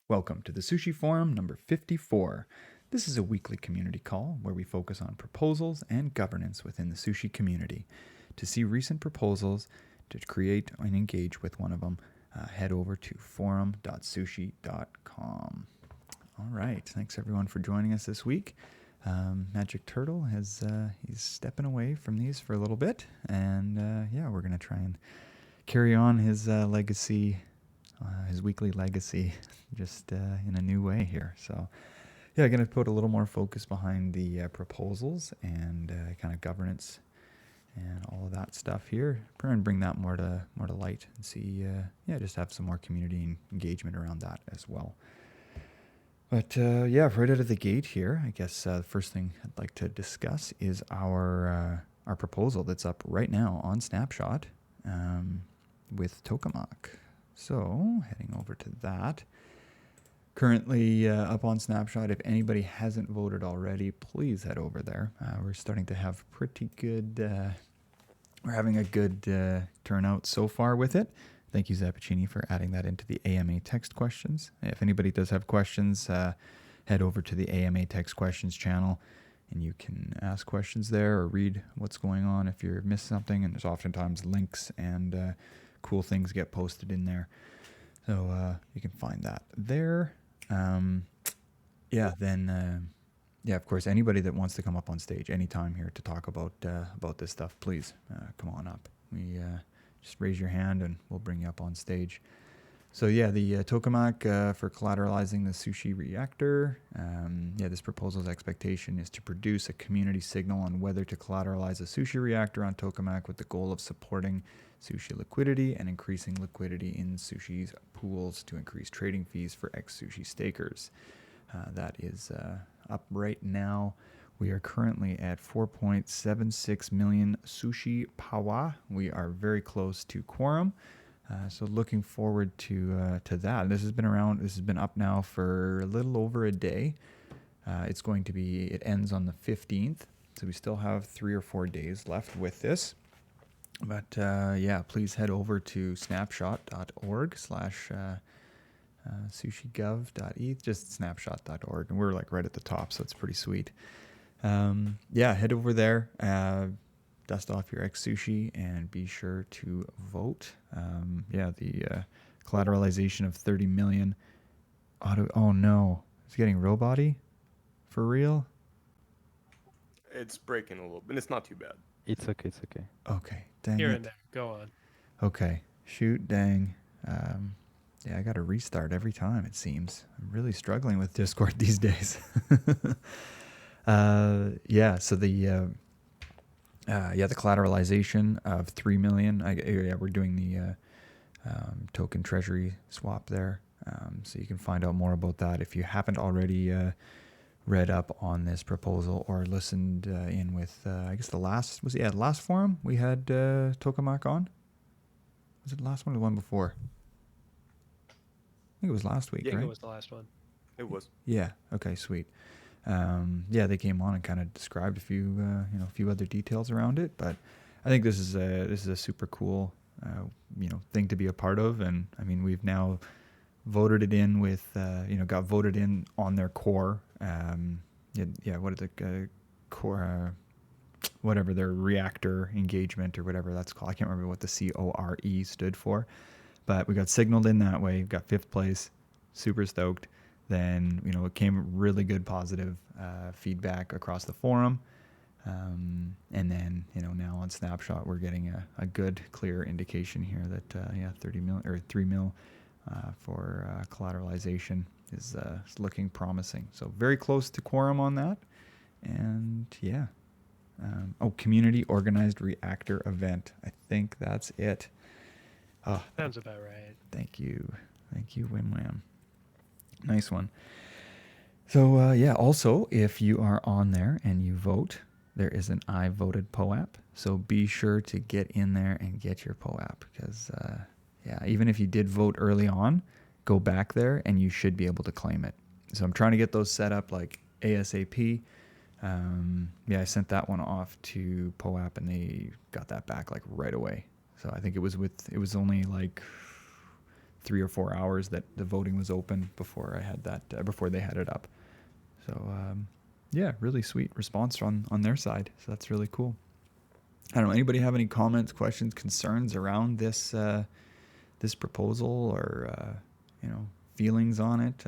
Welcome to the Sushi Forum number 54. This is a weekly community call where we focus on proposals and governance within the sushi community. To see recent proposals, to create and engage with one of them, head over to forum.sushi.com. All right, thanks everyone for joining us this week. Magic Turtle he's stepping away from these for a little bit, and we're gonna try and carry on his legacy. His weekly legacy, just in a new way here. So, I'm going to put a little more focus behind the proposals and kind of governance and all of that stuff here. Try and bring that more to light and see, just have some more community engagement around that as well. But right out of the gate here, I guess the first thing I'd like to discuss is our proposal that's up right now on Snapshot with Tokemak. So, heading over to that. Currently up on Snapshot. If anybody hasn't voted already, please head over there. We're starting to have pretty good, we're having a good turnout so far with it. Thank you, Zappuccini, for adding that into the AMA text questions. If anybody does have questions, head over to the AMA text questions channel, and you can ask questions there or read what's going on if you've missed something. And there's oftentimes links and cool things get posted in there, so you can find that there. Of course, anybody that wants to come up on stage anytime here to talk about this stuff, please come on up. We just raise your hand and we'll bring you up on stage. So the Tokemak for collateralizing the sushi reactor. This proposal's expectation is to produce a community signal on whether to collateralize a sushi reactor on Tokemak with the goal of supporting sushi liquidity and increasing liquidity in sushi's pools to increase trading fees for ex-sushi stakers. That is up right now. We are currently at 4.76 million sushi pawa. We are very close to quorum. So looking forward to that. This has been up now for a little over a day. It ends on the 15th. So we still have 3 or 4 days left with this. But please head over to snapshot.org/sushigov.eth, just snapshot.org. And we're like right at the top, so it's pretty sweet. Head over there, dust off your ex-sushi, and be sure to vote. The collateralization of 30 million. Oh no, it's getting robot-y? For real? It's breaking a little bit. It's not too bad. It's okay. Okay, dang Here it. and there. Go on. Okay, shoot, dang. I got to restart every time, it seems. I'm really struggling with Discord these days. The collateralization of 3 million. We're doing the token treasury swap there. So you can find out more about that if you haven't already read up on this proposal or listened in with, the last forum we had Tokemak on. Was it the last one or the one before? I think it was last week, I think right? it was the last one. It was. Yeah. Okay. Sweet. They came on and kind of described a few other details around it. But I think this is a super cool, thing to be a part of. And I mean, we've now voted it in with, got voted in on their core. What is it? Core. Whatever their reactor engagement or whatever that's called. I can't remember what the CORE stood for, but we got signaled in that way. Got 5th place, super stoked. Then, it came really good positive feedback across the forum. And then, now on Snapshot, we're getting a good, clear indication here that, 30 mil or 3 mil for collateralization is looking promising. So very close to quorum on that. And community organized reactor event. I think that's it. Sounds about right. Thank you, Wim Wham. Nice one. So also if you are on there and you vote, there is an I voted POAP. So be sure to get in there and get your POAP because even if you did vote early on, go back there and you should be able to claim it. So I'm trying to get those set up like ASAP. I sent that one off to POAP and they got that back like right away. So I think it was only like 3 or 4 hours that the voting was open before I had that before they had it up. So yeah, really sweet response on their side. So that's really cool. I don't know. Anybody have any comments, questions, concerns around this proposal, or feelings on it?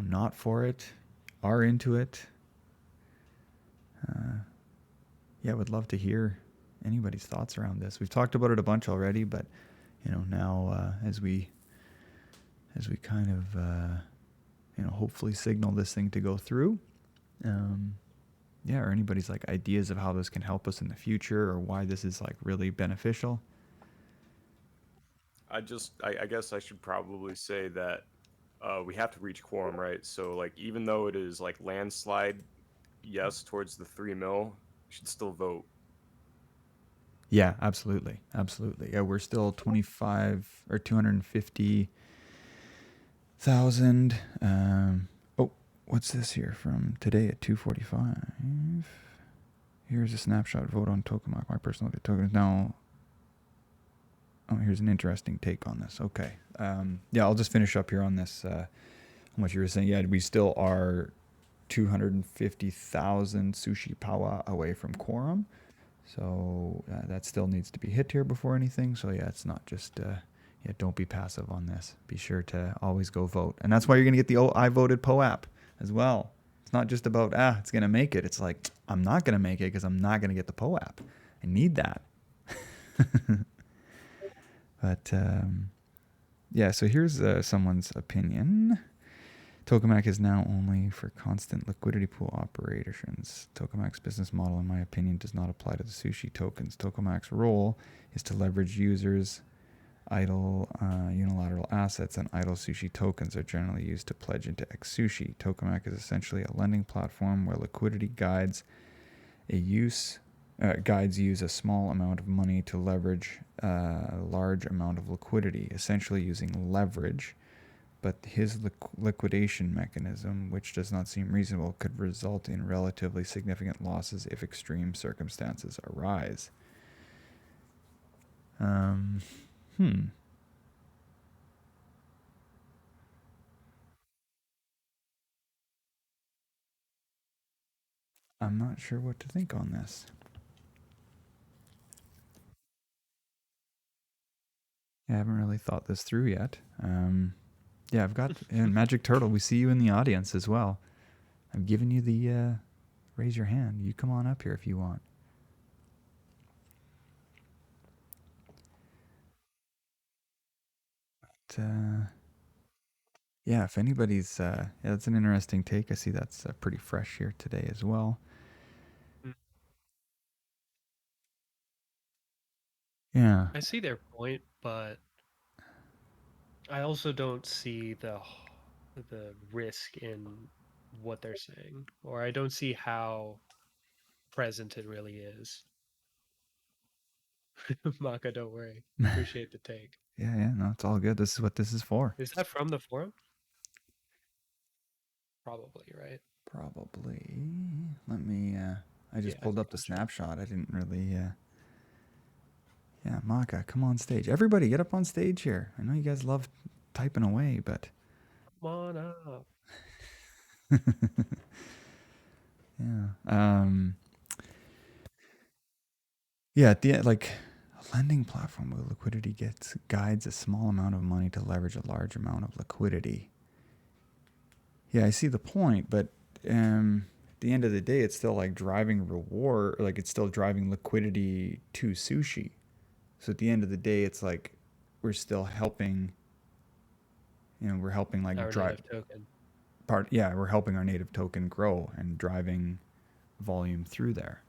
Not for it, are into it. Yeah, would love to hear anybody's thoughts around this. We've talked about it a bunch already, but now as we kind of hopefully signal this thing to go through. Yeah, or anybody's like ideas of how this can help us in the future, or why this is like really beneficial. I guess I should probably say that we have to reach quorum, right? So like even though it is like landslide yes towards the 3 mil, you should still vote. Yeah, absolutely, absolutely. Yeah, we're still 25 or 250,000. Oh, what's this here from today at 2:45? Here's a snapshot. Vote on Tokemak. My personal token is now. Oh, here's an interesting take on this. Okay. Yeah, I'll just finish up here on this. What you were saying. Yeah, we still are 250,000 sushi power away from quorum. So that still needs to be hit here before anything. So yeah, it's not just, yeah, don't be passive on this. Be sure to always go vote. And that's why you're going to get the I voted POAP as well. It's not just about, it's going to make it. It's like, I'm not going to make it because I'm not going to get the POAP. I need that. But yeah, so here's someone's opinion. Tokemak is now only for constant liquidity pool operations. Tokemak's business model, in my opinion, does not apply to the sushi tokens. Tokemak's role is to leverage users' idle unilateral assets, and idle sushi tokens are generally used to pledge into X Sushi. Tokemak is essentially a lending platform where liquidity guides use a small amount of money to leverage a large amount of liquidity, essentially using leverage. But his liquidation mechanism, which does not seem reasonable, could result in relatively significant losses if extreme circumstances arise. I'm not sure what to think on this. I haven't really thought this through yet. Yeah, I've got and Magic Turtle. We see you in the audience as well. I've given you the raise your hand. You come on up here if you want. But, yeah, if anybody's, yeah, that's an interesting take. I see that's pretty fresh here today as well. Yeah. I see their point, but I also don't see the risk in what they're saying, or I don't see how present it really is. Maka, don't worry. Appreciate the take. Yeah, no, it's all good. This is what this is for. Is that from the forum? Probably, right? Probably. Let me, I just Yeah, pulled up the I'm sure. snapshot. I didn't really, yeah, Maka, come on stage. Everybody get up on stage here. I know you guys love typing away, but. Come on up. Yeah. Yeah, at the end, like a lending platform where liquidity guides a small amount of money to leverage a large amount of liquidity. Yeah, I see the point, but at the end of the day, it's still like driving reward, like it's still driving liquidity to sushi. So at the end of the day, it's like we're still helping. We're helping like Our drive native token. part. Yeah, we're helping our native token grow and driving volume through there,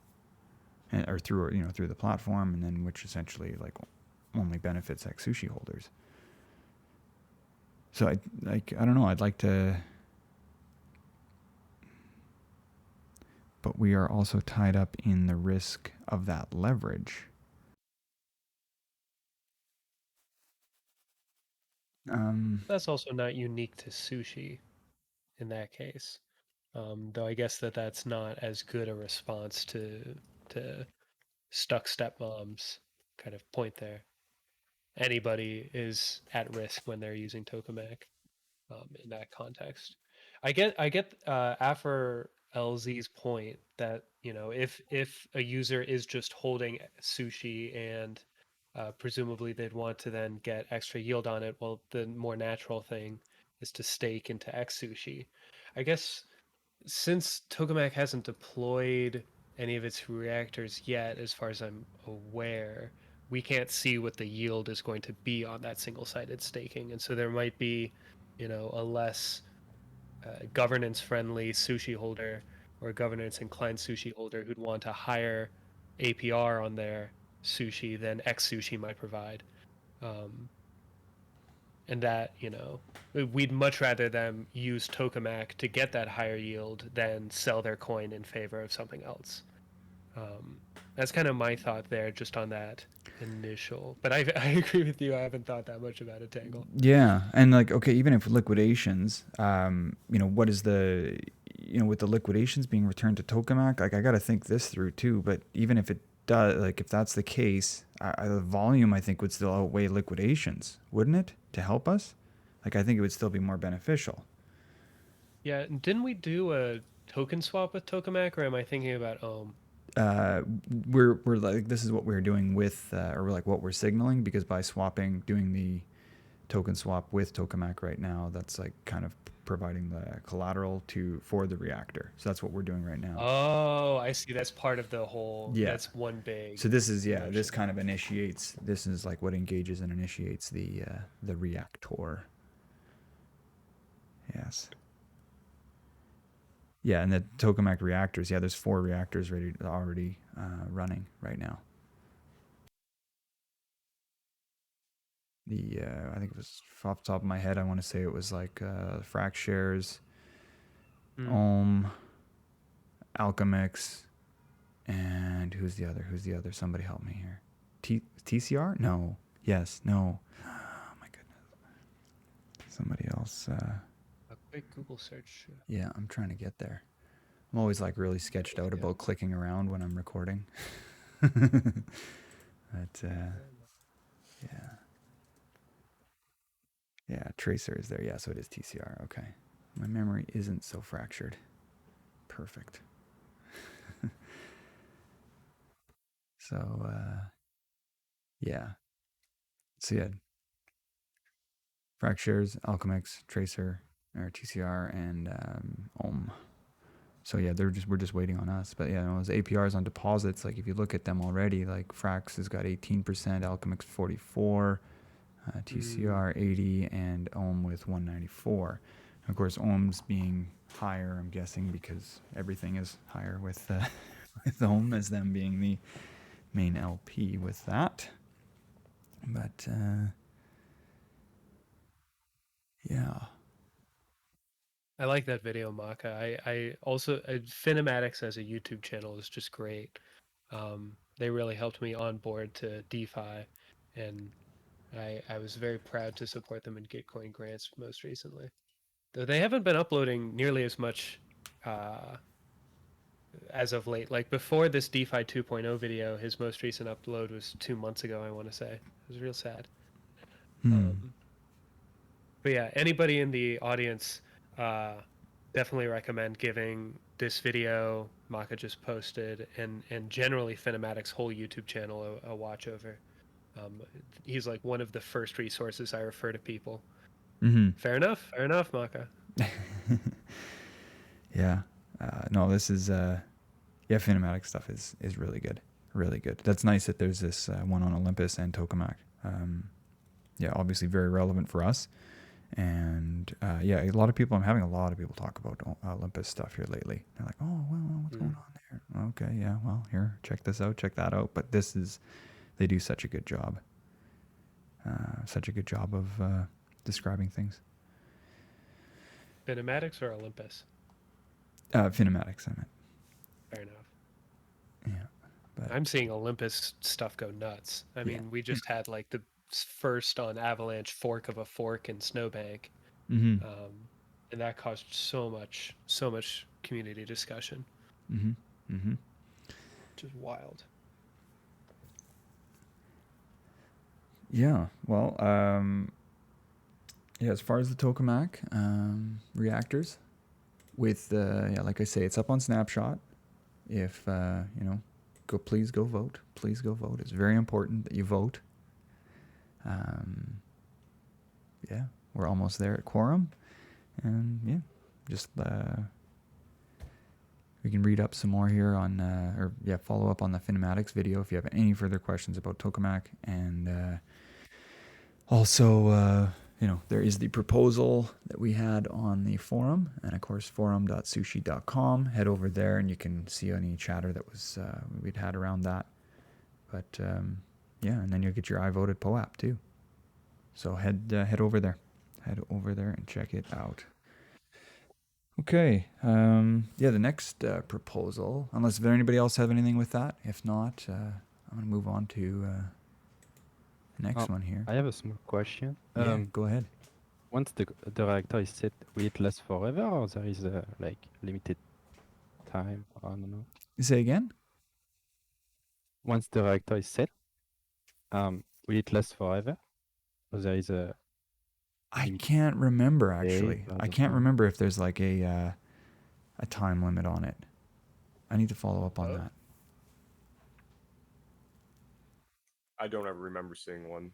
or through the platform, and then which essentially like only benefits X Sushi holders. So I don't know. I'd like to, but we are also tied up in the risk of that leverage. That's also not unique to sushi in that case. Though I guess that's not as good a response to stuck stepmoms kind of point there. anybody is at risk when they're using Tokemak in that context. I get Affer LZ's point that if a user is just holding sushi and presumably they'd want to then get extra yield on it, well, the more natural thing is to stake into X sushi. I guess since Tokamak hasn't deployed any of its reactors yet, as far as I'm aware, we can't see what the yield is going to be on that single-sided staking, and so there might be, a less governance-friendly sushi holder or governance-inclined sushi holder who'd want a higher APR on their sushi than X sushi might provide. Um, and that we'd much rather them use tokamak to get that higher yield than sell their coin in favor of something else. That's kind of my thought there, just on that initial. But I agree with you. I haven't thought that much about it, Tangle. Yeah, and like, okay, even if liquidations, what is the, with the liquidations being returned to Tokamak, like I got to think this through too. But even if it does, like if that's the case, the volume I think would still outweigh liquidations, wouldn't it? To help us, like I think it would still be more beneficial. Yeah, and didn't we do a token swap with tokamak, or am I thinking about Ohm? uh, we're like, this is what we're doing with, or like what we're signaling, because by swapping, doing the token swap with Tokemak right now, that's like kind of providing the collateral for the reactor. So that's what we're doing right now. Oh, I see. That's part of the whole. Yeah. That's one big. So this is, motion. this kind of initiates. This is like what engages and initiates the reactor. Yes. Yeah, and the Tokamak reactors. Yeah, there's 4 reactors already running right now. The I think it was off the top of my head, I want to say it was like Fractures, Ohm, Alchemix, and who's the other? Somebody help me here. TCR? No. Yes. No. Oh my goodness. Somebody else. A quick Google search. Yeah, I'm trying to get there. I'm always like really sketched out about clicking around when I'm recording. But yeah. Yeah, Tracer is there. Yeah, so it is TCR. Okay. My memory isn't so fractured. Perfect. So, yeah. So, yeah. Fractures, Alchemix, Tracer, or TCR, and Ohm. So, yeah, we're just waiting on us. But, yeah, those APRs on deposits, like if you look at them already, like Frax has got 18%, Alchemix 44, TCR 80, and Ohm with 194. Of course, Ohm's being higher, I'm guessing, because everything is higher with with Ohm, as them being the main LP with that. But yeah, I like that video, Maka. I also Finematics as a YouTube channel is just great. They really helped me on board to DeFi, and I was very proud to support them in Gitcoin grants most recently. Though they haven't been uploading nearly as much as of late. Like before this DeFi 2.0 video, his most recent upload was 2 months ago, I want to say. It was real sad. But yeah, anybody in the audience, definitely recommend giving this video Maka just posted and generally Finematics' whole YouTube channel a watch over. He's like one of the first resources I refer to people. Fair enough, Maka. Yeah. No, this is Finematic stuff is really good, really good. That's nice that there's this one on Olympus and Tokamak. Yeah, obviously very relevant for us. And yeah, a lot of people, I'm having a lot of people talk about Olympus stuff here lately. They're like, oh, well, what's going on there? Okay, yeah, well, here, check this out, check that out. But they do such a good job. Of describing things. Finematics or Olympus? Finematics, I meant. Fair enough. Yeah. But I'm seeing Olympus stuff go nuts. I mean, we just had like the first on Avalanche fork of a fork in Snowbank. And that caused so much community discussion. Just wild. Yeah. Well, yeah. As far as the Tokemak reactors, with yeah, like I say, it's up on Snapshot. If you know, please go vote. Please go vote. It's very important that you vote. Yeah, we're almost there at quorum, and yeah, just we can read up some more here on, or yeah, follow up on the Finematics video if you have any further questions about Tokemak. And also, you know, there is the proposal that we had on the forum, and of course, forum.sushi.com. Head over there and you can see any chatter that was we'd had around that. But yeah, and then you'll get your I voted POAP too. So head over there. Head over there and check it out. Okay. Yeah, the next proposal, unless there anybody else have anything with that. If not, I'm going to move on to the next one here. I have a small question. Yeah, go ahead. Once the reactor is set, will it last forever, or there is a like limited time? I don't know. Say again? Once the reactor is set, will it last forever, or there is a? I can't remember Day, actually. I I don't can't know. remember if there's like a time limit on it. I need to follow up on Oh. that. I don't ever remember seeing one.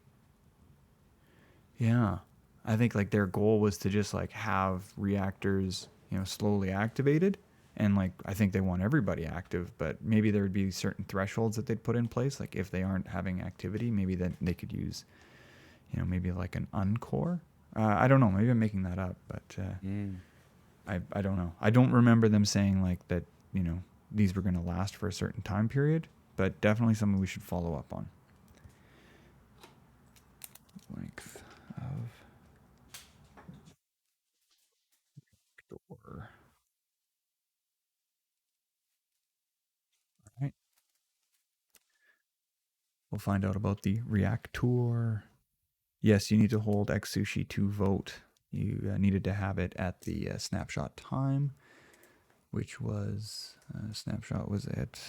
Yeah. I think like their goal was to just like have reactors, you know, slowly activated. And like I think they want everybody active, but maybe there would be certain thresholds that they'd put in place. Like if they aren't having activity, maybe then they could use, you know, maybe like an uncore. I don't know. Maybe I'm making that up, but I don't know. I don't remember them saying like that, you know, these were going to last for a certain time period, but definitely something we should follow up on. Length of door. All right. We'll find out about the reactor. Yes, you need to hold xsushi to vote. You needed to have it at the snapshot time, which was snapshot was at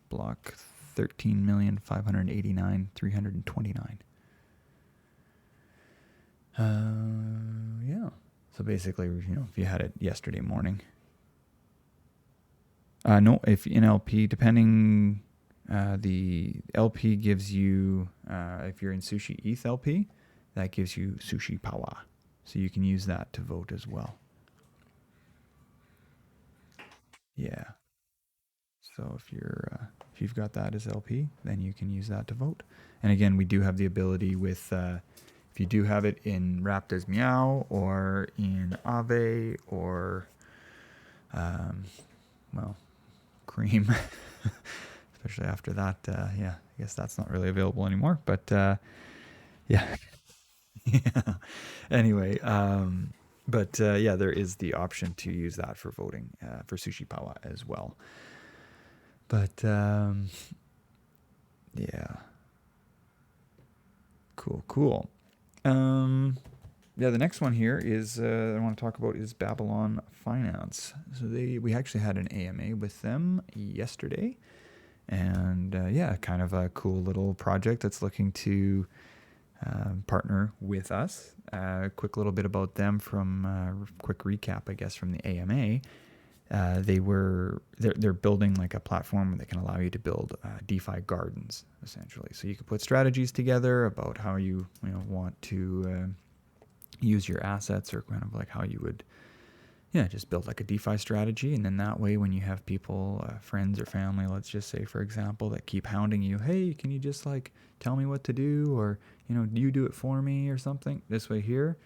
block 13,589,329. Yeah. So basically, you know, if you had it yesterday morning. No, if in LP, depending, the LP gives you, if you're in Sushi ETH LP, that gives you Sushi Power. So you can use that to vote as well. Yeah. So if you've got that as LP, then you can use that to vote. And again, we do have the ability with, if you do have it in Wrapped as Meow or in Aave or, well, Cream, especially after that. Yeah, I guess that's not really available anymore. But yeah, yeah. Anyway, but yeah, there is the option to use that for voting for Sushi Power as well. But yeah, cool. Yeah, the next one here is I want to talk about is Babylon Finance. So we actually had an AMA with them yesterday, and yeah, kind of a cool little project that's looking to partner with us. Quick little bit about them from quick recap, I guess, from the AMA. They're building like a platform that can allow you to build DeFi gardens, essentially. So you can put strategies together about how you want to use your assets, or kind of like how you would, yeah, just build like a DeFi strategy. And then that way, when you have people, friends or family, let's just say, for example, that keep hounding you, hey, can you just like tell me what to do? Or, you know, you do it for me or something. This way here,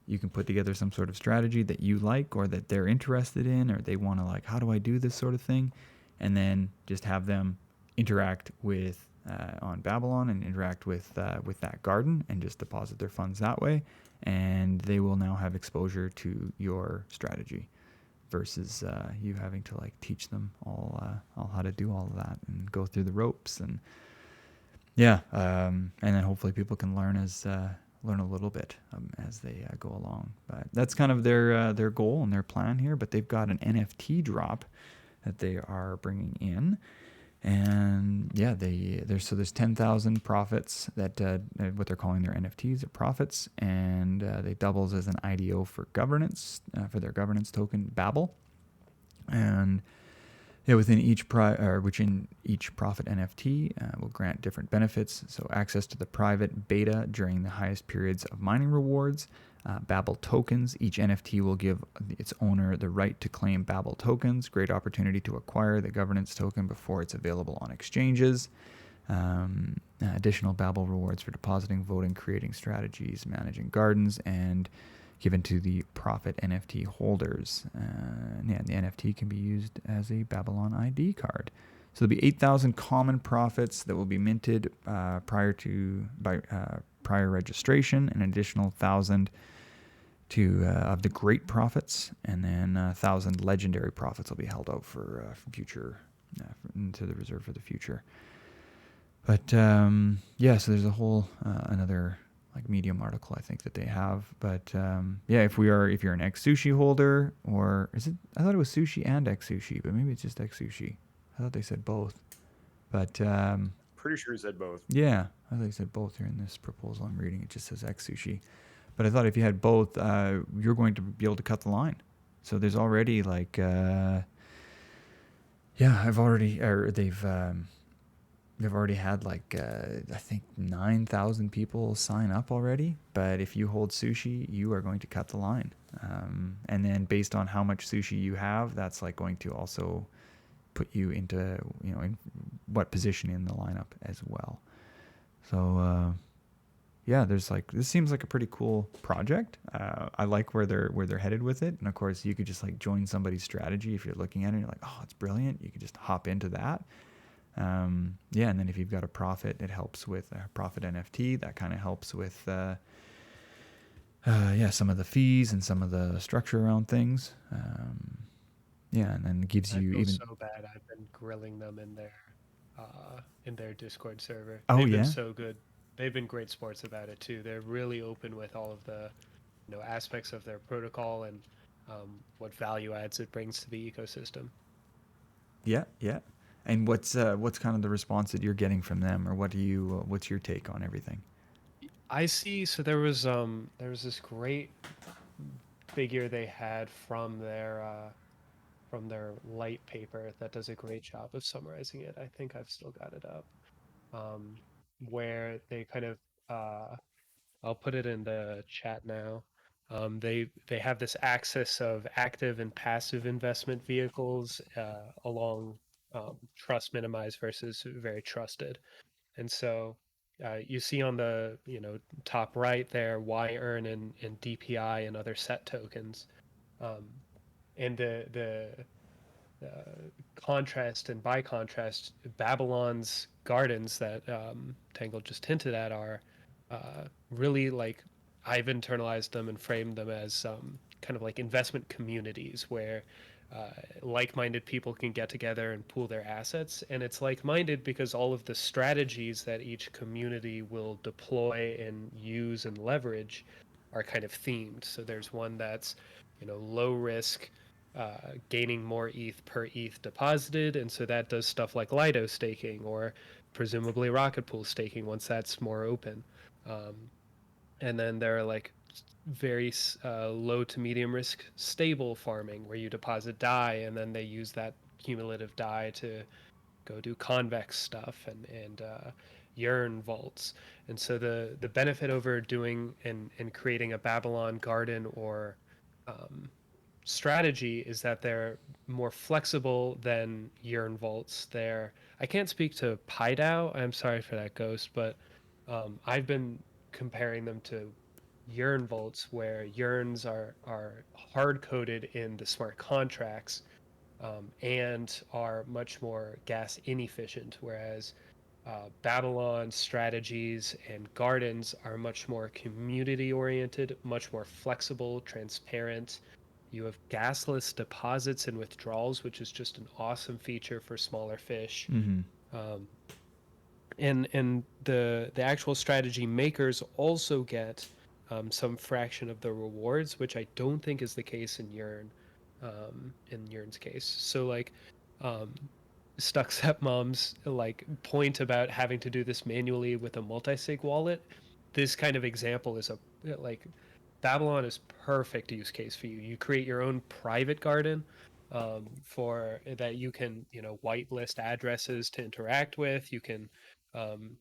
you can put together some sort of strategy that you like or that they're interested in, or they want to like, how do I do this sort of thing? And then just have them interact with on Babylon and interact with that garden and just deposit their funds that way. And they will now have exposure to your strategy versus you having to like teach them all how to do all of that and go through the ropes. And yeah, and then hopefully people can learn a little bit as they go along. But that's kind of their goal and their plan here. But they've got an NFT drop that they are bringing in. And yeah, there's 10,000 profits that what they're calling their NFTs are profits, and they doubles as an IDO for governance for their governance token Babel, and yeah, within each each profit NFT will grant different benefits. So access to the private beta during the highest periods of mining rewards. Babel tokens. Each NFT will give its owner the right to claim Babel tokens. Great opportunity to acquire the governance token before it's available on exchanges. Additional Babel rewards for depositing, voting, creating strategies, managing gardens, and given to the profit NFT holders. Yeah, the NFT can be used as a Babylon ID card. So there'll be 8,000 common profits that will be minted prior registration, an additional 1,000 of the great profits, and then 1,000 legendary profits will be held out for future, into the reserve for the future. But yeah, so there's a whole another like Medium article I think that they have. But yeah, if you're an X Sushi holder, or is it? I thought it was Sushi and X Sushi, but maybe it's just X Sushi. I thought they said both. But Pretty sure he said both. yeah, I thought they said both here in this proposal I'm reading. It just says X Sushi. But I thought if you had both, you're going to be able to cut the line. So there's already like, yeah, they've already had like I think 9,000 people sign up already. But if you hold sushi, you are going to cut the line. And then based on how much sushi you have, that's like going to also put you into, in what position in the lineup as well. So yeah, this seems like a pretty cool project. I like where they're headed with it. And of course, you could just like join somebody's strategy if you're looking at it and you're like, oh, it's brilliant. You could just hop into that. Yeah, and then if you've got a profit, it helps with a profit NFT. That kind of helps with yeah, some of the fees and some of the structure around things. Yeah, and then it gives I you feel even. so bad. I've been grilling them in their Discord server. Oh They've been yeah, so good. They've been great sports about it too. They're really open with all of the aspects of their protocol and what value adds it brings to the ecosystem. yeah. And what's kind of the response that you're getting from them, or what's your take on everything? I see. So there was this great figure they had from their light paper that does a great job of summarizing it. I think I've still got it up. Where they kind of I'll put it in the chat now. They have this axis of active and passive investment vehicles along trust minimized versus very trusted. And so you see on the top right there Y earn and DPI and other set tokens, um, and contrast and by contrast, Babylon's gardens that Tangle just hinted at are really like I've internalized them and framed them as kind of like investment communities where like-minded people can get together and pool their assets. And it's like-minded because all of the strategies that each community will deploy and use and leverage are kind of themed. So there's one that's low risk, gaining more ETH per ETH deposited, and so that does stuff like Lido staking or presumably Rocket Pool staking once that's more open. And then there are like very low to medium risk stable farming where you deposit DAI and then they use that cumulative DAI to go do convex stuff and yearn vaults. And so the benefit over doing and creating a Babylon garden or strategy is that they're more flexible than yearn vaults. I can't speak to PyDAO. I'm sorry for that, Ghost, but I've been comparing them to yearn vaults where yearns are hard coded in the smart contracts and are much more gas inefficient, whereas Babylon strategies and gardens are much more community oriented, much more flexible, transparent. You have gasless deposits and withdrawals, which is just an awesome feature for smaller fish. Mm-hmm. Um, and the actual strategy makers also get some fraction of the rewards, which I don't think is the case in Yearn, in Yearn's case. So like, um, Stuxnet Mom's like point about having to do this manually with a multi-sig wallet, this kind of example is a like Babylon is perfect use case for you. You create your own private garden for that you can whitelist addresses to interact with. You can um,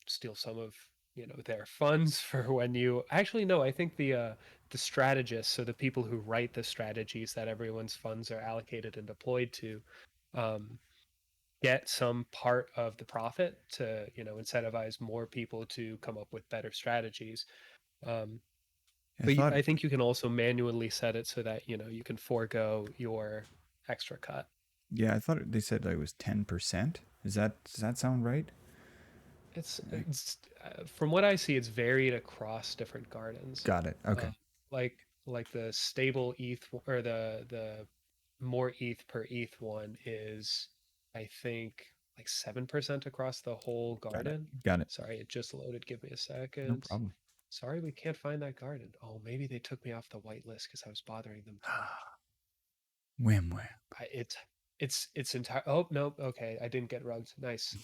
steal some of their funds for when you actually no. I think the strategists, so the people who write the strategies that everyone's funds are allocated and deployed to. Um, get some part of the profit to incentivize more people to come up with better strategies. um, I but thought, I think you can also manually set it so that you can forego your extra cut. yeah, I thought they said like it was 10%. Does that sound right? It's from what I see, it's varied across different gardens. Got it. uh, Okay. like the stable ETH or the more ETH per ETH one is, I think, like 7% across the whole Got it. garden. Got it. Sorry, it just loaded. Give me a No second. problem. Sorry, we can't find that garden. Oh, maybe they took me off the whitelist because I was bothering them too much. Whim whim. It's entire. Oh no, okay, I didn't get rugged. Nice.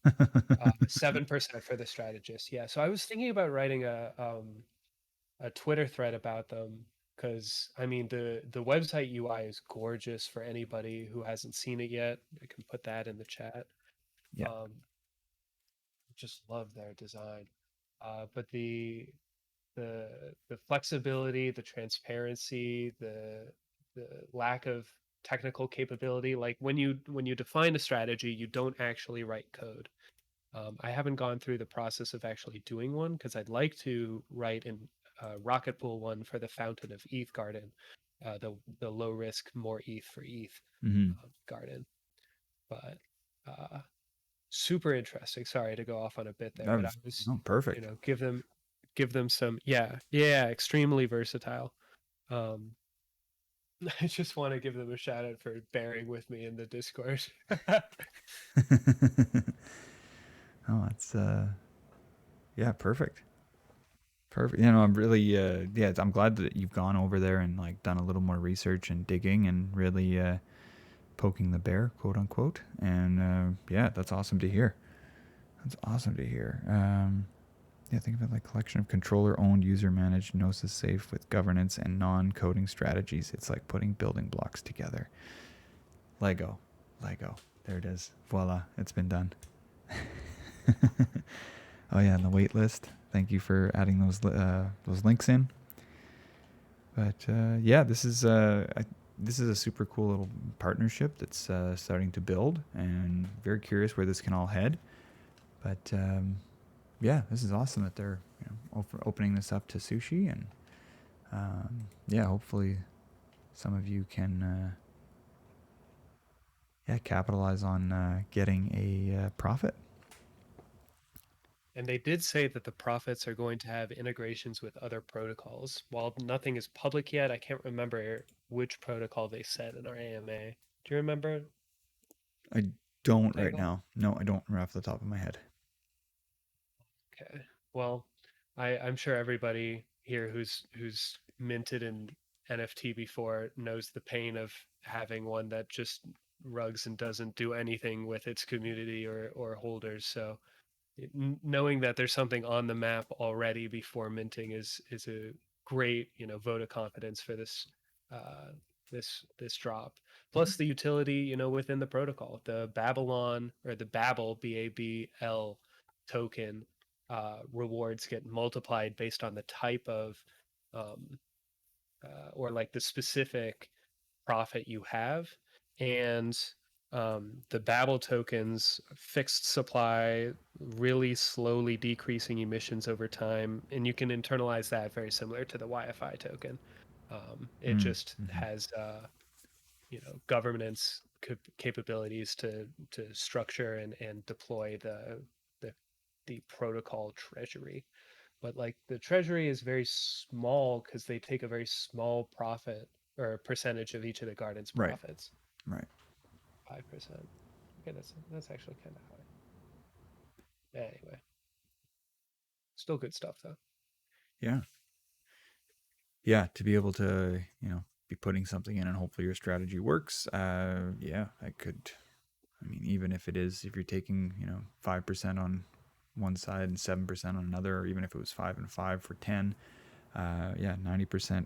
7% for the strategist. Yeah, so I was thinking about writing a Twitter thread about them because I mean the website UI is gorgeous for anybody who hasn't seen it yet. I can put that in the chat. Yeah. Um, just love their design, but the the flexibility, the transparency, the lack of technical capability. Like when you define a strategy, you don't actually write code. I haven't gone through the process of actually doing one because I'd like to write in Rocket Pool one for the Fountain of ETH garden, the low risk more ETH for ETH Mm-hmm. garden. But uh, super interesting. Sorry to go off on a bit there, That but I was was perfect. give them some yeah extremely versatile. Um, I just want to give them a shout out for bearing with me in the Discord. Oh, that's yeah, perfect. Perfect. You know, I'm really yeah, I'm glad that you've gone over there and like done a little more research and digging and really poking the bear, quote unquote. And yeah, that's awesome to hear. That's awesome to hear. Yeah, think of it like collection of controller-owned, user-managed, Gnosis safe with governance and non-coding strategies. It's like putting building blocks together. Lego, Lego. There it is. Voila, it's been done. Oh yeah, and the wait list. Thank you for adding those links in. But yeah, this is a super cool little partnership that's starting to build, and very curious where this can all head. But yeah, this is awesome that they're opening this up to sushi, and yeah, hopefully some of you can yeah capitalize on getting a profit. And they did say that the profits are going to have integrations with other protocols. While nothing is public yet, I can't remember which protocol they said in our AMA. Do you remember, I don't right Dangle? now. No, I don't right off the top of my head. Okay. Well, I'm sure everybody here who's minted an NFT before knows the pain of having one that just rugs and doesn't do anything with its community or holders. So knowing that there's something on the map already before minting is a great vote of confidence for uh, this drop. Plus the utility within the protocol, the Babylon or the Babel BABL token rewards get multiplied based on the type of um, or like the specific profit you have, and the Babel tokens fixed supply, really slowly decreasing emissions over time, and you can internalize that very similar to the YFI token. It just Mm-hmm. has governance capabilities to structure and deploy the the protocol treasury. But like the treasury is very small because they take a very small profit or percentage of each of the garden's Right, profits. right. 5%. Okay, that's actually kind of high. Anyway, still good stuff though. Yeah, yeah. To be able to be putting something in and hopefully your strategy works. Yeah, I could I mean, even if you're taking 5% on one side and 7% on another, or even if it was 5 and 5 for 10, 90%,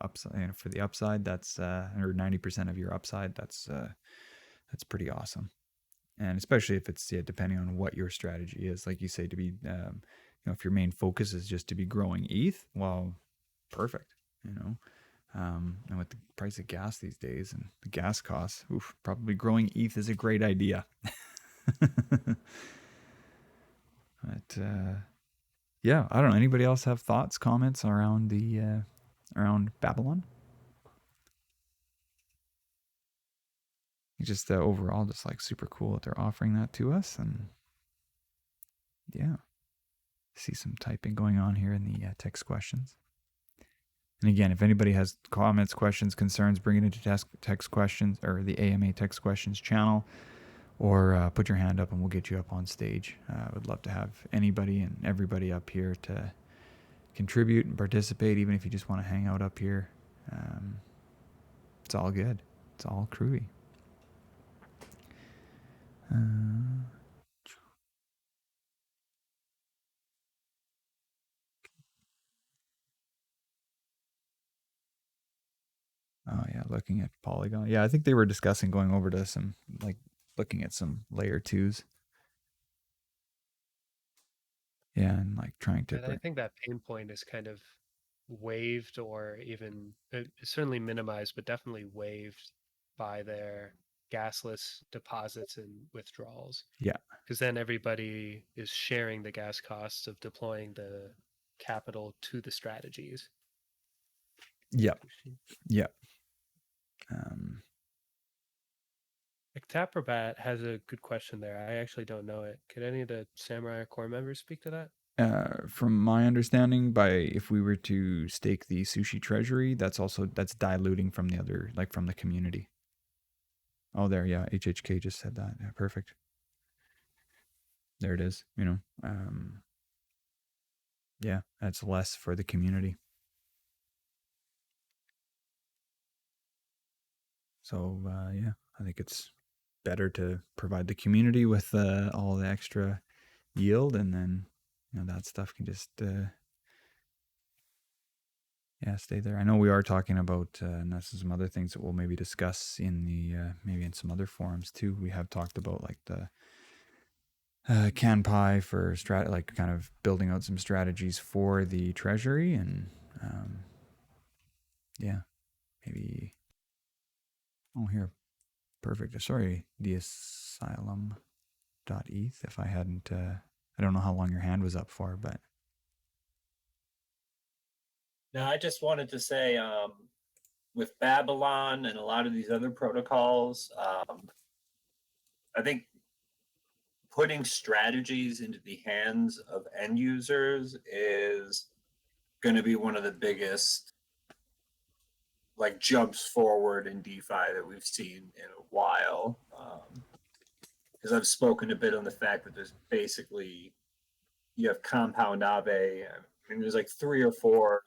upside for the upside. That's or 90% of your upside. That's pretty awesome. And especially if it's depending on what your strategy is, like you say, to be if your main focus is just to be growing ETH, well, perfect. And with the price of gas these days and the gas costs, probably growing ETH is a great idea. But yeah, I don't know. Anybody else have thoughts, comments around around Babylon? Just overall, just like super cool that they're offering that to us, and yeah, see some typing going on here in the text questions. And again, if anybody has comments, questions, concerns, bring it into text questions or the AMA text questions channel, or put your hand up and we'll get you up on stage. I would love to have anybody and everybody up here to contribute and participate, even if you just want to hang out up here. It's all good. It's all groovy. Oh yeah, looking at Polygon. Yeah, I think they were discussing going over to some, like, looking at some layer 2s. Yeah, and like trying to And I think that pain point is kind of waived, or even certainly minimized, but definitely waived by their gasless deposits and withdrawals. Yeah. Because then everybody is sharing the gas costs of deploying the capital to the strategies. Yep. Yep. Like Taprobat has a good question there. I actually don't know it. Could any of the Samurai or core members speak to that? From my understanding, if we were to stake the Sushi Treasury, that's diluting from the other, like from the community. Oh, there, yeah, HHK just said that. Yeah, perfect. There it is. Yeah, that's less for the community. So yeah, I think it's better to provide the community with all the extra yield, and then that stuff can just stay there. I know we are talking about and that's some other things that we'll maybe discuss in the maybe in some other forums too. We have talked about like the CanPi for like kind of building out some strategies for the treasury, and yeah, maybe. Oh, here, perfect. Sorry, the asylum.eth. If I hadn't, I don't know how long your hand was up for, but. No, I just wanted to say, with Babylon and a lot of these other protocols, I think putting strategies into the hands of end users is going to be one of the biggest like jumps forward in DeFi that we've seen in a while. Because I've spoken a bit on the fact that there's basically, you have Compound Aave. I mean, there's like 3 or 4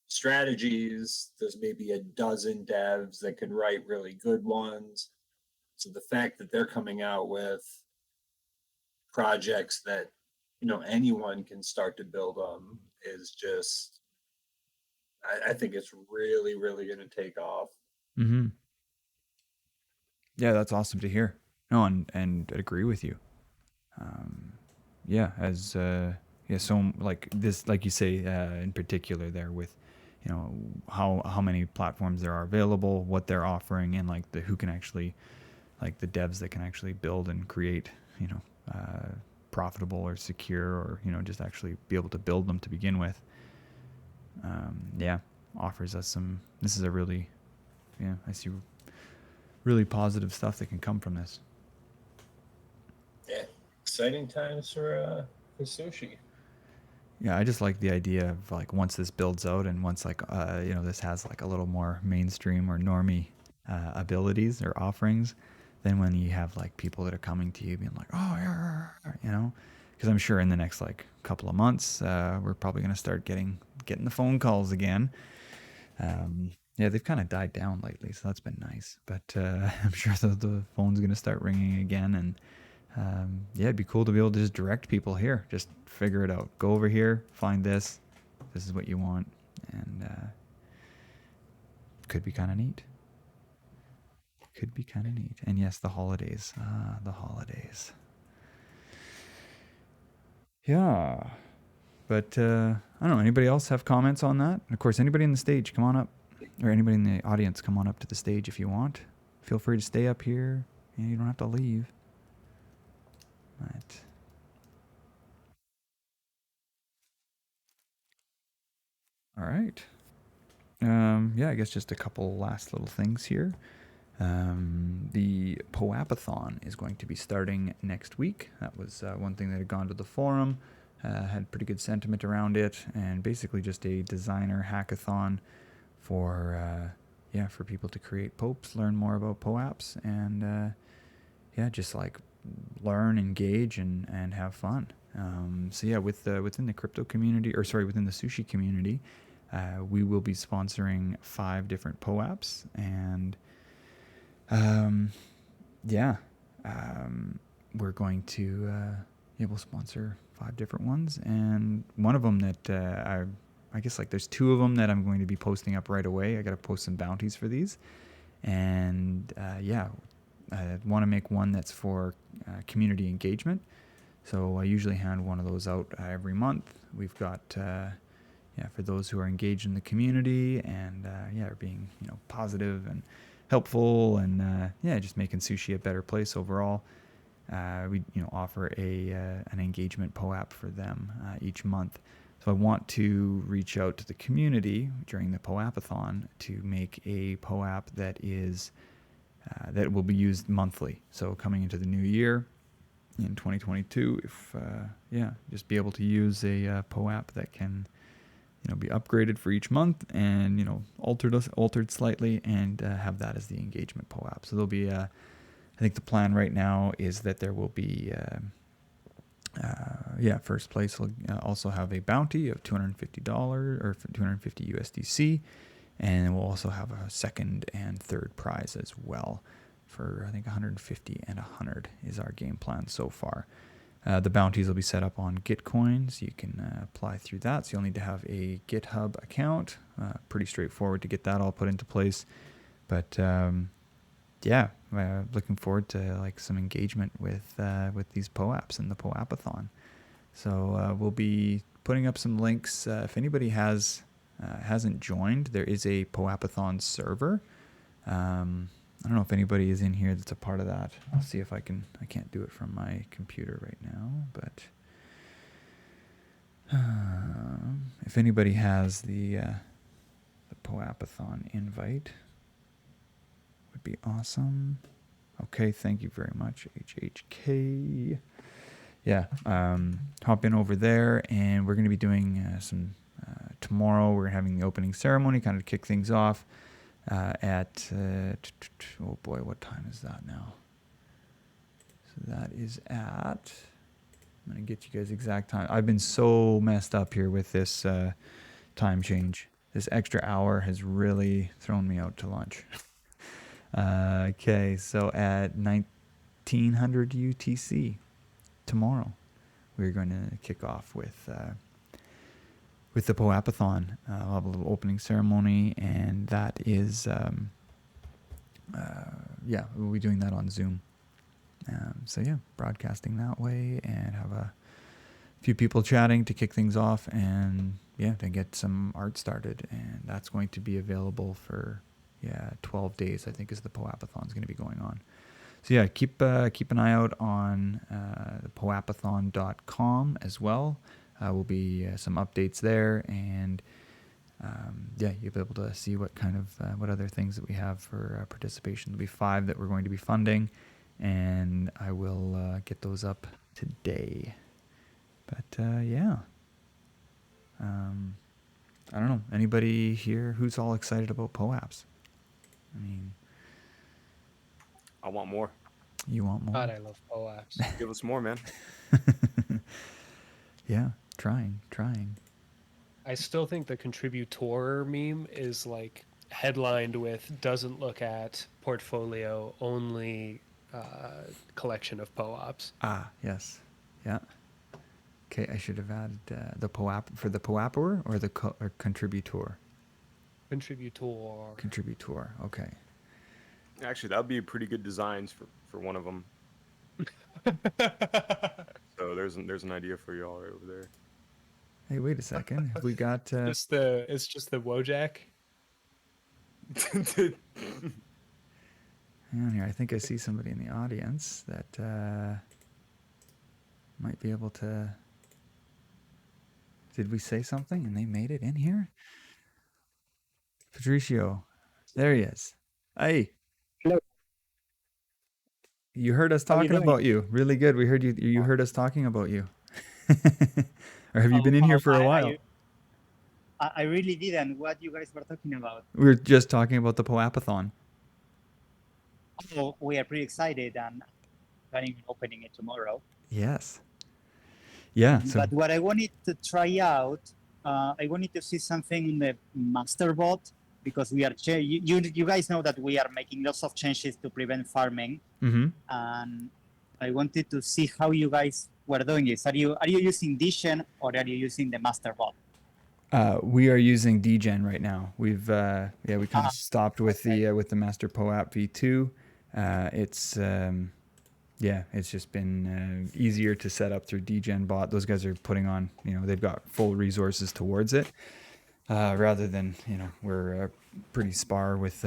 strategies. There's maybe a dozen devs that can write really good ones. So the fact that they're coming out with projects that anyone can start to build on is just, I think it's really, really going to take off. Mm-hmm. Yeah, that's awesome to hear. No, and I agree with you. Yeah, as so like this, like you say, in particular there with, how many platforms there are available, what they're offering, and like who can actually, like the devs that can actually build and create, profitable or secure, or just actually be able to build them to begin with. Yeah, offers us some. This is a really, I see really positive stuff that can come from this. Yeah, exciting times for sushi. Yeah, I just like the idea of like once this builds out and once like this has like a little more mainstream or normie abilities or offerings, then when you have like people that are coming to you being like, oh yeah, because I'm sure in the next like couple of months we're probably gonna start getting the phone calls again. Yeah, they've kind of died down lately, so that's been nice. But I'm sure the phone's going to start ringing again. And yeah, it'd be cool to be able to just direct people here. Just figure it out. Go over here, find this. This is what you want. And could be kind of neat. Could be kind of neat. And yes, the holidays. The holidays. Yeah. But I don't know. Anybody else have comments on that? And of course, anybody in the stage, come on up. Or anybody in the audience, come on up to the stage if you want. Feel free to stay up here. Yeah, you don't have to leave. But all right. Yeah, I guess just a couple last little things here. The Poapathon is going to be starting next week. That was one thing that had gone to the forum, had pretty good sentiment around it, and basically just a designer hackathon for for people to create popes, learn more about POAPs, and just like learn, engage, and have fun. So yeah, within the crypto community, within the sushi community, we will be sponsoring 5 different POAPs, and we're going to we'll sponsor 5 different ones, and one of them that I guess like there's 2 of them that I'm going to be posting up right away. I got to post some bounties for these, and I want to make one that's for community engagement. So I usually hand one of those out every month. We've got for those who are engaged in the community and are being positive and helpful, and just making sushi a better place overall. We offer an engagement POAP for them each month. So I want to reach out to the community during the POAPathon to make a POAP that is that will be used monthly. So coming into the new year in 2022, if just be able to use a POAP that can be upgraded for each month and altered slightly, and have that as the engagement POAP. So there'll be I think the plan right now is that there will be first place will also have a bounty of $250 or 250 USDC, and we'll also have a second and third prize as well for I think 150 and 100 is our game plan so far. The bounties will be set up on Gitcoin, so you can apply through that. So you'll need to have a GitHub account. Pretty straightforward to get that all put into place. But looking forward to like some engagement with these POAPs and the POAPathon. So we'll be putting up some links. If anybody hasn't joined, there is a POAPathon server. I don't know if anybody is in here that's a part of that. I'll see if I can't do it from my computer right now, but if anybody has the POAPathon invite, would be awesome. Okay, thank you very much, HHK. Yeah, hop in over there, and we're going to be doing some tomorrow. We're having the opening ceremony, kind of kick things off. Oh boy, what time is that now? So that is at, I'm going to get you guys exact time. I've been so messed up here with this time change. This extra hour has really thrown me out to lunch. Okay, so at 1900 UTC tomorrow, we're going to kick off with the POAPathon. We'll have a little opening ceremony, and that is, we'll be doing that on Zoom. Broadcasting that way, and have a few people chatting to kick things off, and to get some art started. And that's going to be available for 12 days, I think, is the POAPathon is going to be going on. So keep an eye out on poapathon.com as well. Will be some updates there, and you'll be able to see what kind of what other things that we have for participation. There'll be 5 that we're going to be funding, and I will get those up today. But I don't know, anybody here who's all excited about POAPs? I mean, I want more. You want more? God, I love POAPs. Give us more, man. Yeah, trying. I still think the contributor meme is like headlined with "doesn't look at portfolio, only collection of POAPs." Ah, yes. Yeah. Okay, I should have added the POAP for the POAPer or the or contributor. Contributor. Contributor. Okay. Actually, that would be pretty good designs for one of them. So there's an idea for y'all right over there. Hey, wait a second. Have we got? It's just the Wojak. Hang on here. I think I see somebody in the audience that might be able to. Did we say something and they made it in here? Patricio, there he is. Hey. Hello. You heard us How you talking doing? about you. Really good. We heard you. You heard us talking about you. Or have you been in here for a while? I really didn't. What you guys were talking about? We were just talking about the Poapathon. Oh, we are pretty excited and planning on opening it tomorrow. Yes. Yeah. So But what I wanted to try out, I wanted to see something in the master bot because we are you guys know that we are making lots of changes to prevent farming, and I wanted to see how you guys were doing this. Are you using Degen or are you using the master bot? we are using Degen right now. We've we kind of stopped with the Master POAP V2. It's it's just been easier to set up through Degen bot. Those guys are putting on, they've got full resources towards it, rather than, we're pretty spar with,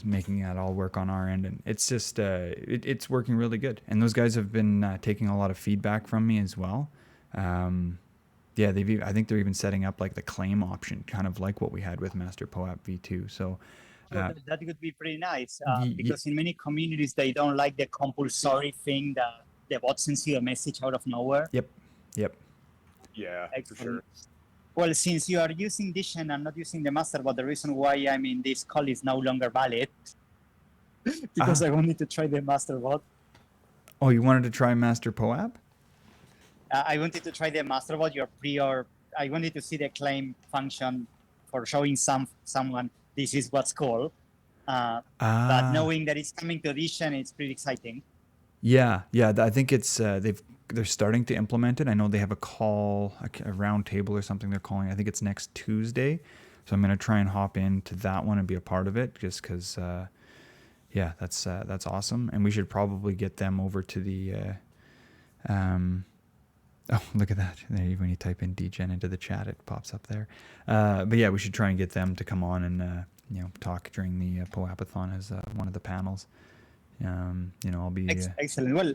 making that all work on our end. And it's just, it's working really good. And those guys have been taking a lot of feedback from me as well. I think they're even setting up like the claim option, kind of like what we had with Master POAP V2. So that would be pretty nice because in many communities they don't like the compulsory thing that the bot sends you a message out of nowhere. Yep. Yeah, for sure. Well, since you are using Degen and not using the master bot, the reason why I'm in this call is no longer valid because I wanted to try the master bot. Oh, you wanted to try Master POAP? I wanted to try the master bot, I wanted to see the claim function for showing someone this is what's cool. But knowing that it's coming to Degen, it's pretty exciting. Yeah. I think it's they're starting to implement it. I know they have a call, a round table or something they're calling. I think it's next Tuesday. So I'm going to try and hop into that one and be a part of it just because, that's awesome. And we should probably get them over to the, oh, look at that. When you type in Degen into the chat, it pops up there. But yeah, we should try and get them to come on and, talk during the Poapathon as one of the panels. I'll be... Excellent. Well,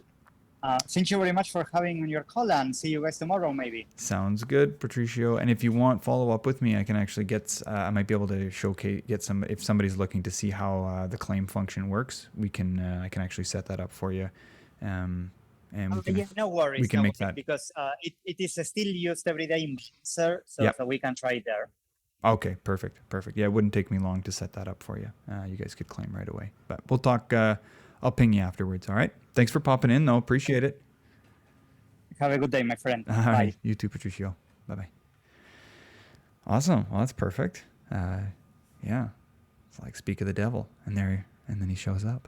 thank you very much for having on your call and see you guys tomorrow maybe. Sounds good, Patricio. And if you want follow up with me, I can actually I might be able to if somebody's looking to see how the claim function works, I can actually set that up for you. And no worries. We can make that because it is still used every day in Sir, so we can try it there. Okay, perfect. Yeah, it wouldn't take me long to set that up for you. You guys could claim right away. But we'll talk. I'll ping you afterwards. All right. Thanks for popping in, though. Appreciate it. Have a good day, my friend. All Bye. Right. You too, Patricio. Bye. Awesome. Well, that's perfect. Yeah. It's like speak of the devil, and then he shows up.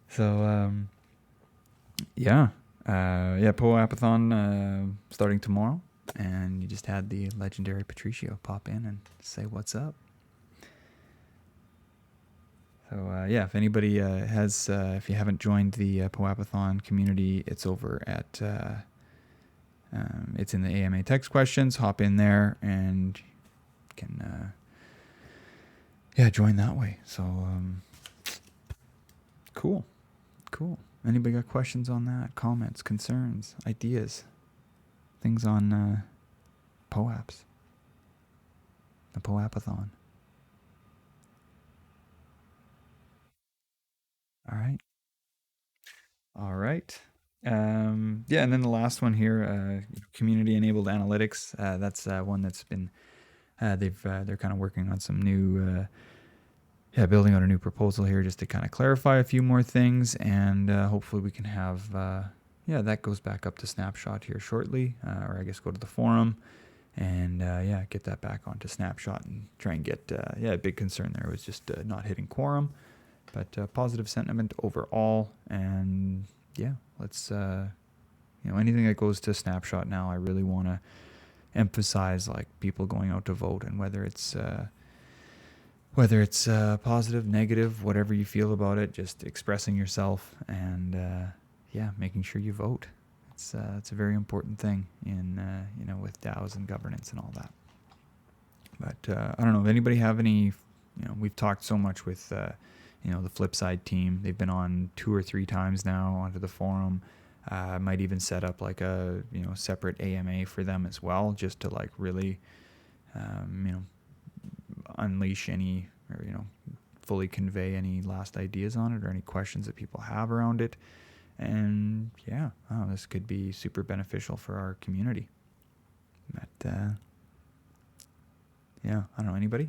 So Poapathon starting tomorrow, and you just had the legendary Patricio pop in and say what's up. So if anybody if you haven't joined the Poapathon community, it's over at it's in the AMA text questions. Hop in there and can join that way. So cool. Anybody got questions on that? Comments, concerns, ideas, things on POAPs, the Poapathon? All right. And then the last one here, community-enabled analytics. That's one that's been they're kind of working on some new. Building out a new proposal here just to kind of clarify a few more things, and hopefully we can have, that goes back up to Snapshot here shortly, or I guess go to the forum, and yeah, get that back onto Snapshot and try and get yeah, a big concern there was just not hitting quorum, but positive sentiment overall. And yeah, let's you know, anything that goes to Snapshot now, I really want to emphasize like people going out to vote, and whether it's positive, negative, whatever you feel about it, just expressing yourself and yeah, making sure you vote. It's a very important thing in you know, with DAOs and governance and all that. But I don't know if anybody have any, you know, we've talked so much with you know, the Flipside team. They've been on 2 or 3 times now onto the forum. Might even set up like a, you know, separate AMA for them as well, just to like really you know, unleash any, or you know, fully convey any last ideas on it or any questions that people have around it. And yeah, oh, this could be super beneficial for our community. But yeah, I don't know, anybody?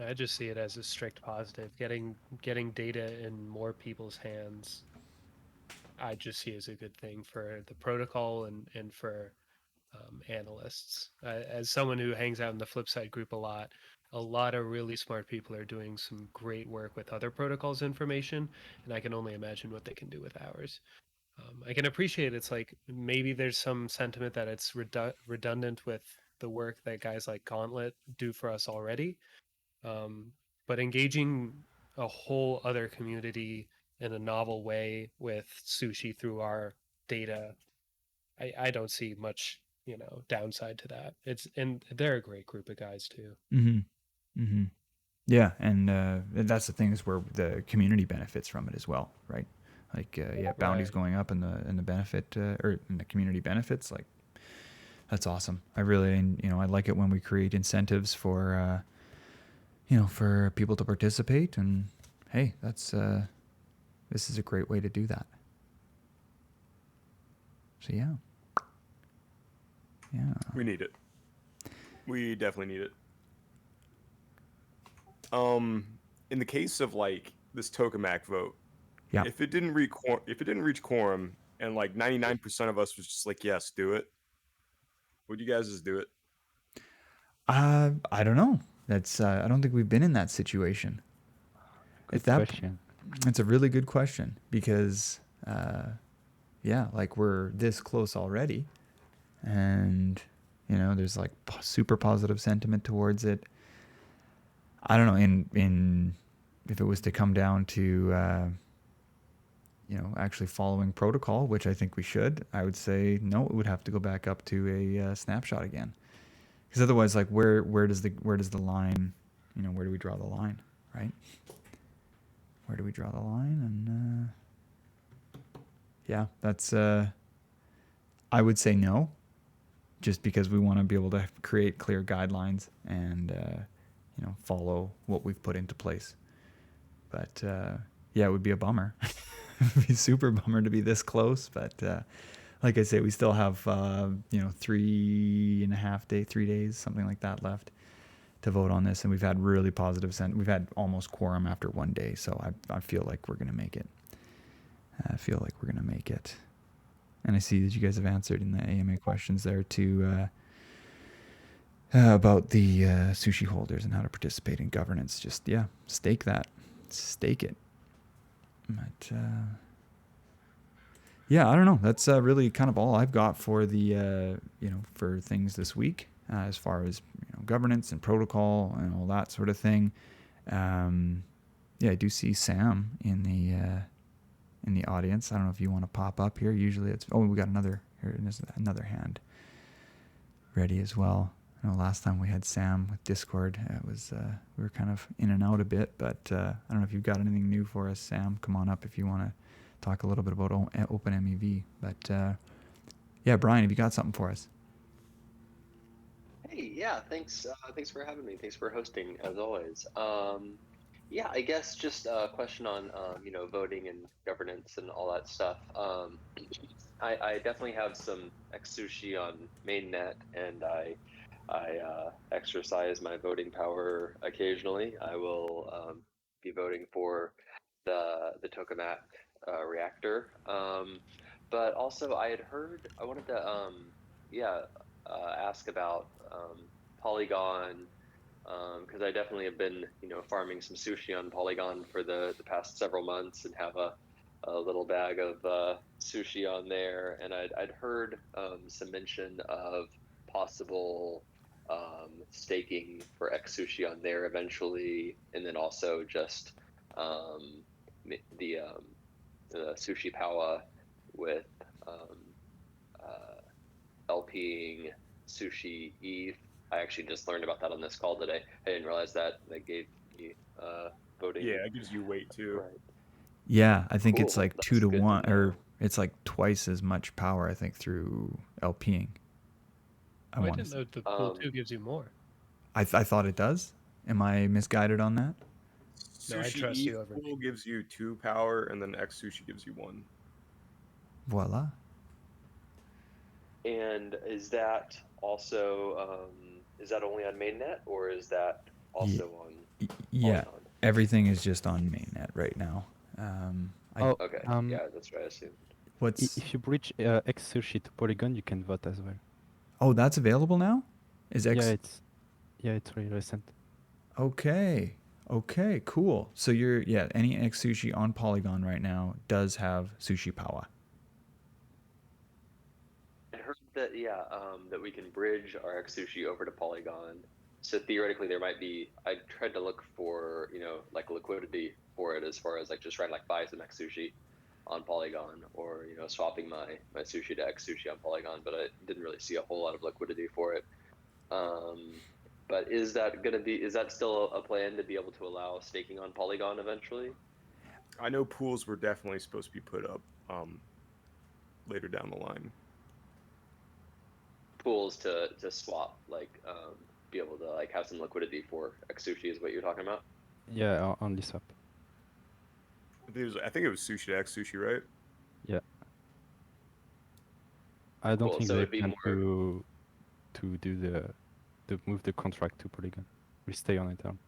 I just see it as a strict positive. Getting data in more people's hands, I just see as a good thing for the protocol and for analysts. As someone who hangs out in the Flipside group a lot of really smart people are doing some great work with other protocols information, and I can only imagine what they can do with ours. I can appreciate it's like maybe there's some sentiment that it's redundant with the work that guys like Gauntlet do for us already, but engaging a whole other community in a novel way with Sushi through our data, I don't see much, you know, downside to that. And they're a great group of guys too. Mm-hmm. Mm-hmm. Yeah, and that's the thing, is where the community benefits from it as well, right? Like yeah, bounties Right. going up and the benefit or in the community benefits, like that's awesome. I really, you know, I like it when we create incentives for you know, for people to participate, and hey, that's this is a great way to do that. So yeah. Yeah. We need it. We definitely need it. In the case of like this Tokemak vote, Yeah. if it didn't reach quorum, and like 99% of us was just like, yes, do it, would you guys just do it? I don't know. That's I don't think we've been in that situation. Good That question. it's a really good question, because yeah, like we're this close already, and you know, there's like super positive sentiment towards it. I don't know, in if it was to come down to you know, actually following protocol, which I think we should, I would say no, it would have to go back up to a snapshot again, because otherwise, like where does the line, you know, where do we draw the line, right? Where do we draw the line? And yeah, that's I would say no, just because we want to be able to create clear guidelines and you know, follow what we've put into place. But yeah, it would be a bummer. It would be super bummer to be this close, but like I say, we still have you know, 3 days, something like that left to vote on this, and we've had really positive we've had almost quorum after 1 day, so I feel like we're gonna make it. And I see that you guys have answered in the AMA questions there too, about the sushi holders and how to participate in governance. Just yeah, stake it. But yeah, I don't know. That's really kind of all I've got for the you know, for things this week, as far as, you know, governance and protocol and all that sort of thing. Yeah, I do see Sam in the audience. I don't know if you want to pop up here. Usually it's, oh, we got another hand ready as well. I know last time we had Sam with Discord, it was we were kind of in and out a bit, but I don't know if you've got anything new for us, Sam. Come on up if you want to talk a little bit about OpenMEV. But yeah, Brian, have you got something for us? Hey, yeah, thanks. Thanks for having me. Thanks for hosting, as always. Yeah, I guess just a question on you know, voting and governance and all that stuff. I definitely have some ex-sushi on mainnet, and I exercise my voting power occasionally. I will be voting for the Tokemak reactor. But also I had heard, I wanted to yeah, ask about Polygon, because I definitely have been, farming some sushi on Polygon for the past several months and have a little bag of sushi on there. And I'd heard some mention of possible staking for X sushi on there eventually, and then also just um, the sushi power with um, LPing sushi ETH. I actually just learned about that on this call today. I didn't realize that gave me voting. Yeah, it gives you weight too. Right. Yeah, I think it's Cool. like That's 2 to good to 1, or know. it's like twice as much power, I think, through LPing. I I want didn't to. know the pool 2 gives you more. I thought it does. Am I misguided on that? No, I Sushi trust you ETH over pool gives you 2 power, and then X Sushi gives you 1. Voila. And is that also is that only on mainnet, or is that Ye- also on Yeah, Polygon? everything is just on mainnet right now. Oh, Okay, yeah, that's what I assumed. What's if you bridge X Sushi to Polygon, you can vote as well. Oh, that's available now? Is X Yeah, it's really recent. Okay. Okay, cool. So any X sushi on Polygon right now does have sushi power. I heard that that we can bridge our X Sushi over to Polygon. So theoretically, there might be. I tried to look for like liquidity for it, as far as like just trying to like buy some X Sushi on Polygon, or swapping my sushi to X Sushi on Polygon, but I didn't really see a whole lot of liquidity for it. But is that still a plan to be able to allow staking on Polygon eventually? I know pools were definitely supposed to be put up later down the line. Pools to swap, like be able to like have some liquidity for X Sushi is what you're talking about? Yeah, on this app. I think it was Sushi to X Sushi, right? Yeah. I don't Cool. think So they it'd be plan more. to do the move the contract to Polygon. We stay on Ethereum.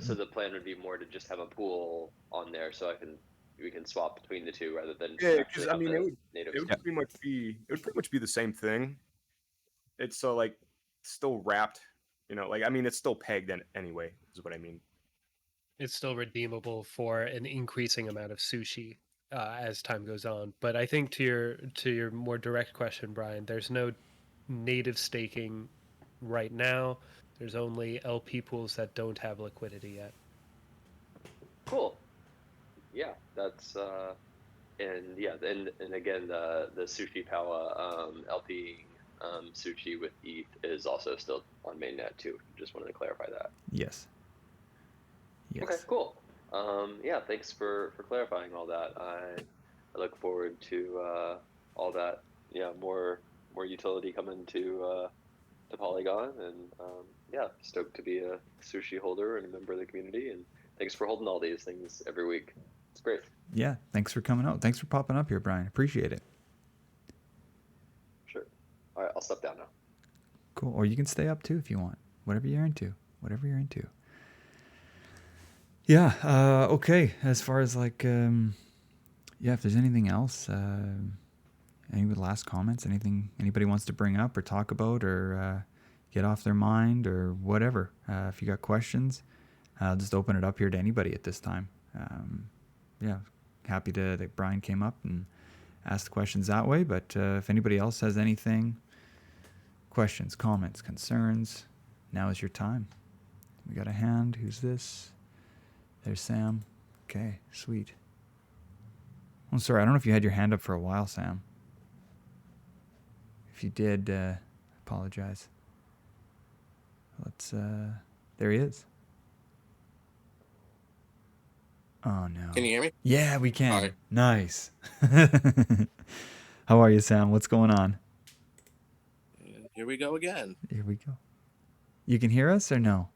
So the plan would be more to just have a pool on there, so we can swap between the two rather than because actually have the it native. would pretty much be the same thing. It's so like still wrapped, it's still pegged anyway, is what I mean. It's still redeemable for an increasing amount of sushi as time goes on. But I think to your more direct question, Brian, there's no native staking right now. There's only LP pools that don't have liquidity yet. Cool. Yeah, that's and yeah, and again the sushi power LP sushi with ETH is also still on mainnet too. Just wanted to clarify that. Yes. Okay, cool. Yeah, thanks for clarifying all that. I look forward to all that. Yeah, more utility coming to Polygon, and yeah, stoked to be a sushi holder and a member of the community. And thanks for holding all these things every week. It's great. Yeah, thanks for coming out. Thanks for popping up here, Brian. Appreciate it. Sure. All right, I'll step down now. Cool. Or you can stay up too if you want. Whatever you're into. Yeah. Okay. As far as like, if there's anything else, any last comments, anything anybody wants to bring up or talk about or get off their mind or whatever. If you got questions, I'll just open it up here to anybody at this time. Happy that Brian came up and asked questions that way. But if anybody else has anything, questions, comments, concerns, now is your time. We got a hand. Who's this? There's Sam. Okay, sweet. I'm sorry, I don't know if you had your hand up for a while, Sam. If you did, apologize. There he is. Oh, no. Can you hear me? Yeah, we can. All right. Nice. How are you, Sam? What's going on? Here we go again. Here we go. You can hear us or no?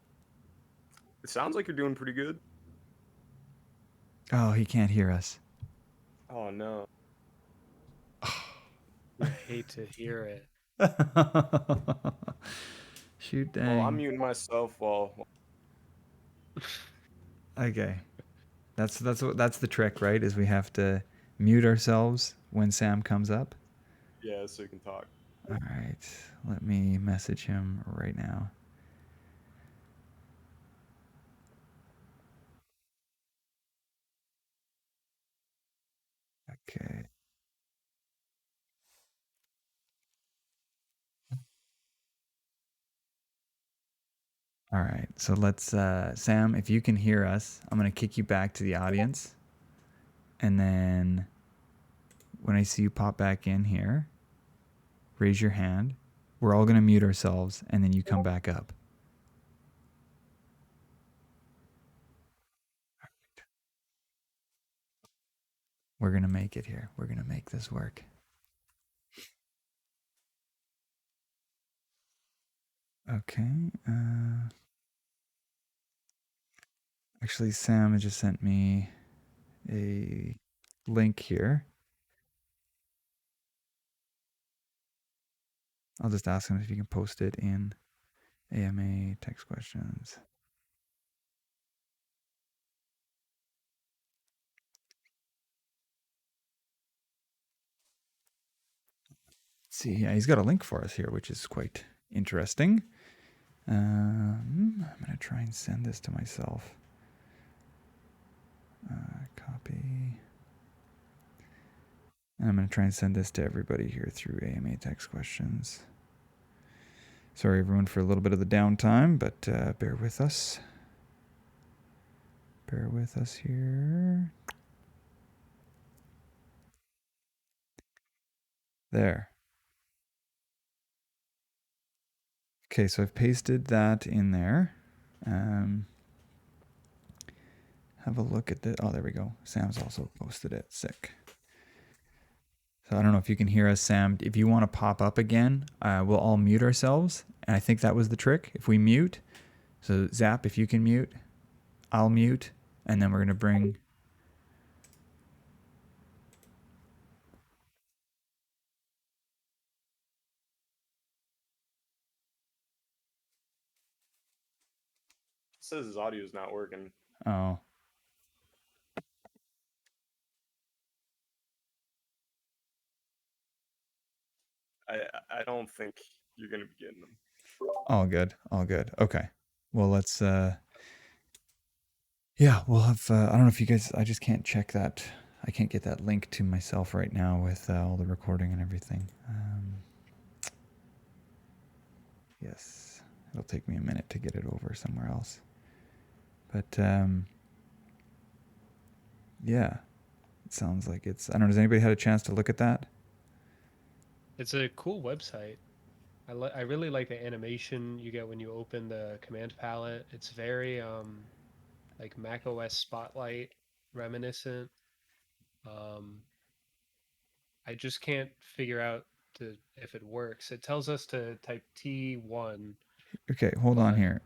It sounds like you're doing pretty good. Oh, he can't hear us. Oh no. I hate to hear it. Shoot, dang. Well, I'm muting myself while. Okay. That's the trick, right? Is we have to mute ourselves when Sam comes up. Yeah, so we can talk. All right. Let me message him right now. Okay. All right. So let's, Sam, if you can hear us, I'm going to kick you back to the audience. And then when I see you pop back in here, raise your hand. We're all going to mute ourselves, and then you come back up. We're going to make it here. We're going to make this work. Okay. Actually, Sam has just sent me a link here. I'll just ask him if he can post it in AMA text questions. Let's see, yeah, he's got a link for us here, which is quite interesting. I'm going to try and send this to myself. Copy. And I'm going to try and send this to everybody here through AMA text questions. Sorry, everyone, for a little bit of the downtime, but bear with us. Bear with us here. There. Okay, so I've pasted that in there. Have a look at the. Oh, there we go. Sam's also posted it. Sick. So I don't know if you can hear us, Sam. If you want to pop up again, we'll all mute ourselves. And I think that was the trick. If we mute, so Zap, if you can mute, I'll mute, and then we're going to bring. It says his audio is not working. Oh. I don't think you're gonna be getting them. All good. All good. Okay. Well, let's. Yeah, we'll have. I don't know if you guys. I just can't check that. I can't get that link to myself right now with all the recording and everything. Yes, it'll take me a minute to get it over somewhere else. But yeah, it sounds like it's. I don't know. Has anybody had a chance to look at that? It's a cool website. I really like the animation you get when you open the command palette. It's very like Mac OS Spotlight reminiscent. I just can't figure out if it works. It tells us to type T1. Okay, hold on here.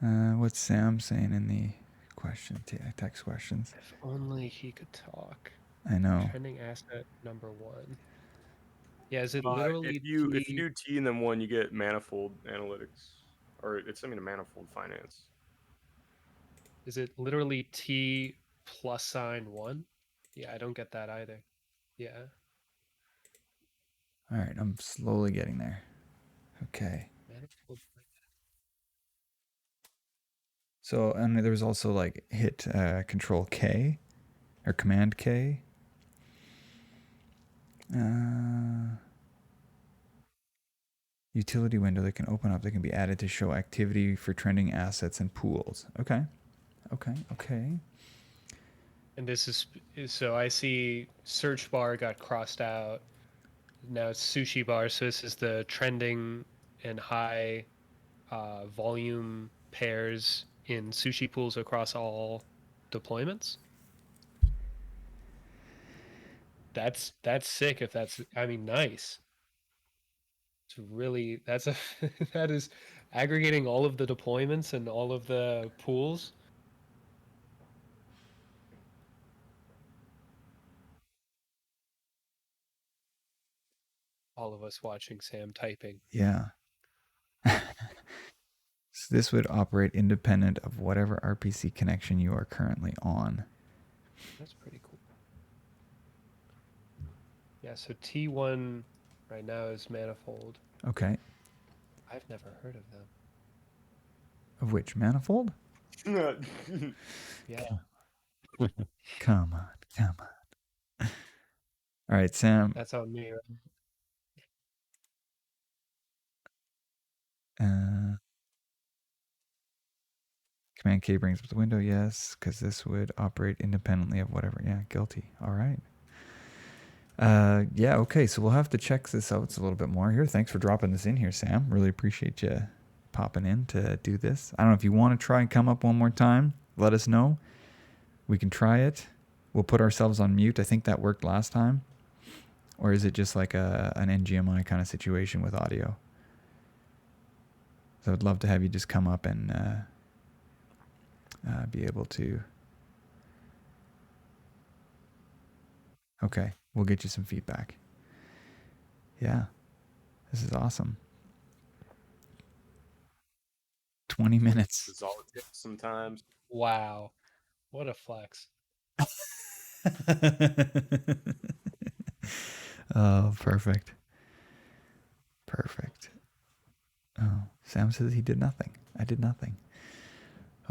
What's Sam saying in the text questions? If only he could talk. I know. Trending asset number 1. Yeah, is it literally if you do T and then 1, you get manifold analytics, or it's a manifold finance. Is it literally T plus sign 1? Yeah, I don't get that either. Yeah. All right, I'm slowly getting there. Okay. Manifold. So, and there was also like hit Control K or Command K. Utility window that can open up that can be added to show activity for trending assets and pools. Okay. And this is so I see search bar got crossed out. Now it's sushi bar. So this is the trending and high volume pairs in sushi pools across all deployments. That's sick. If that's, I mean, nice. It's really, that is aggregating all of the deployments and all of the pools. All of us watching Sam typing. Yeah. So this would operate independent of whatever RPC connection you are currently on. That's pretty cool. Yeah, so T1 right now is Manifold. Okay. I've never heard of them. Of which? Manifold? Yeah. Come on. All right, Sam. That's on me, right? Command K brings up the window, yes, because this would operate independently of whatever. Yeah, guilty. All right. Yeah, okay, so we'll have to check this out a little bit more here. Thanks for dropping this in here, Sam. Really appreciate you popping in to do this. I don't know if you want to try and come up one more time. Let us know. We can try it. We'll put ourselves on mute. I think that worked last time. Or is it just like an NGMI kind of situation with audio? So I'd love to have you just come up and be able to... Okay, we'll get you some feedback. Yeah, this is awesome. 20 minutes. This is all it takes sometimes. Wow. What a flex. Oh, perfect. Perfect. Oh, Sam says he did nothing. I did nothing.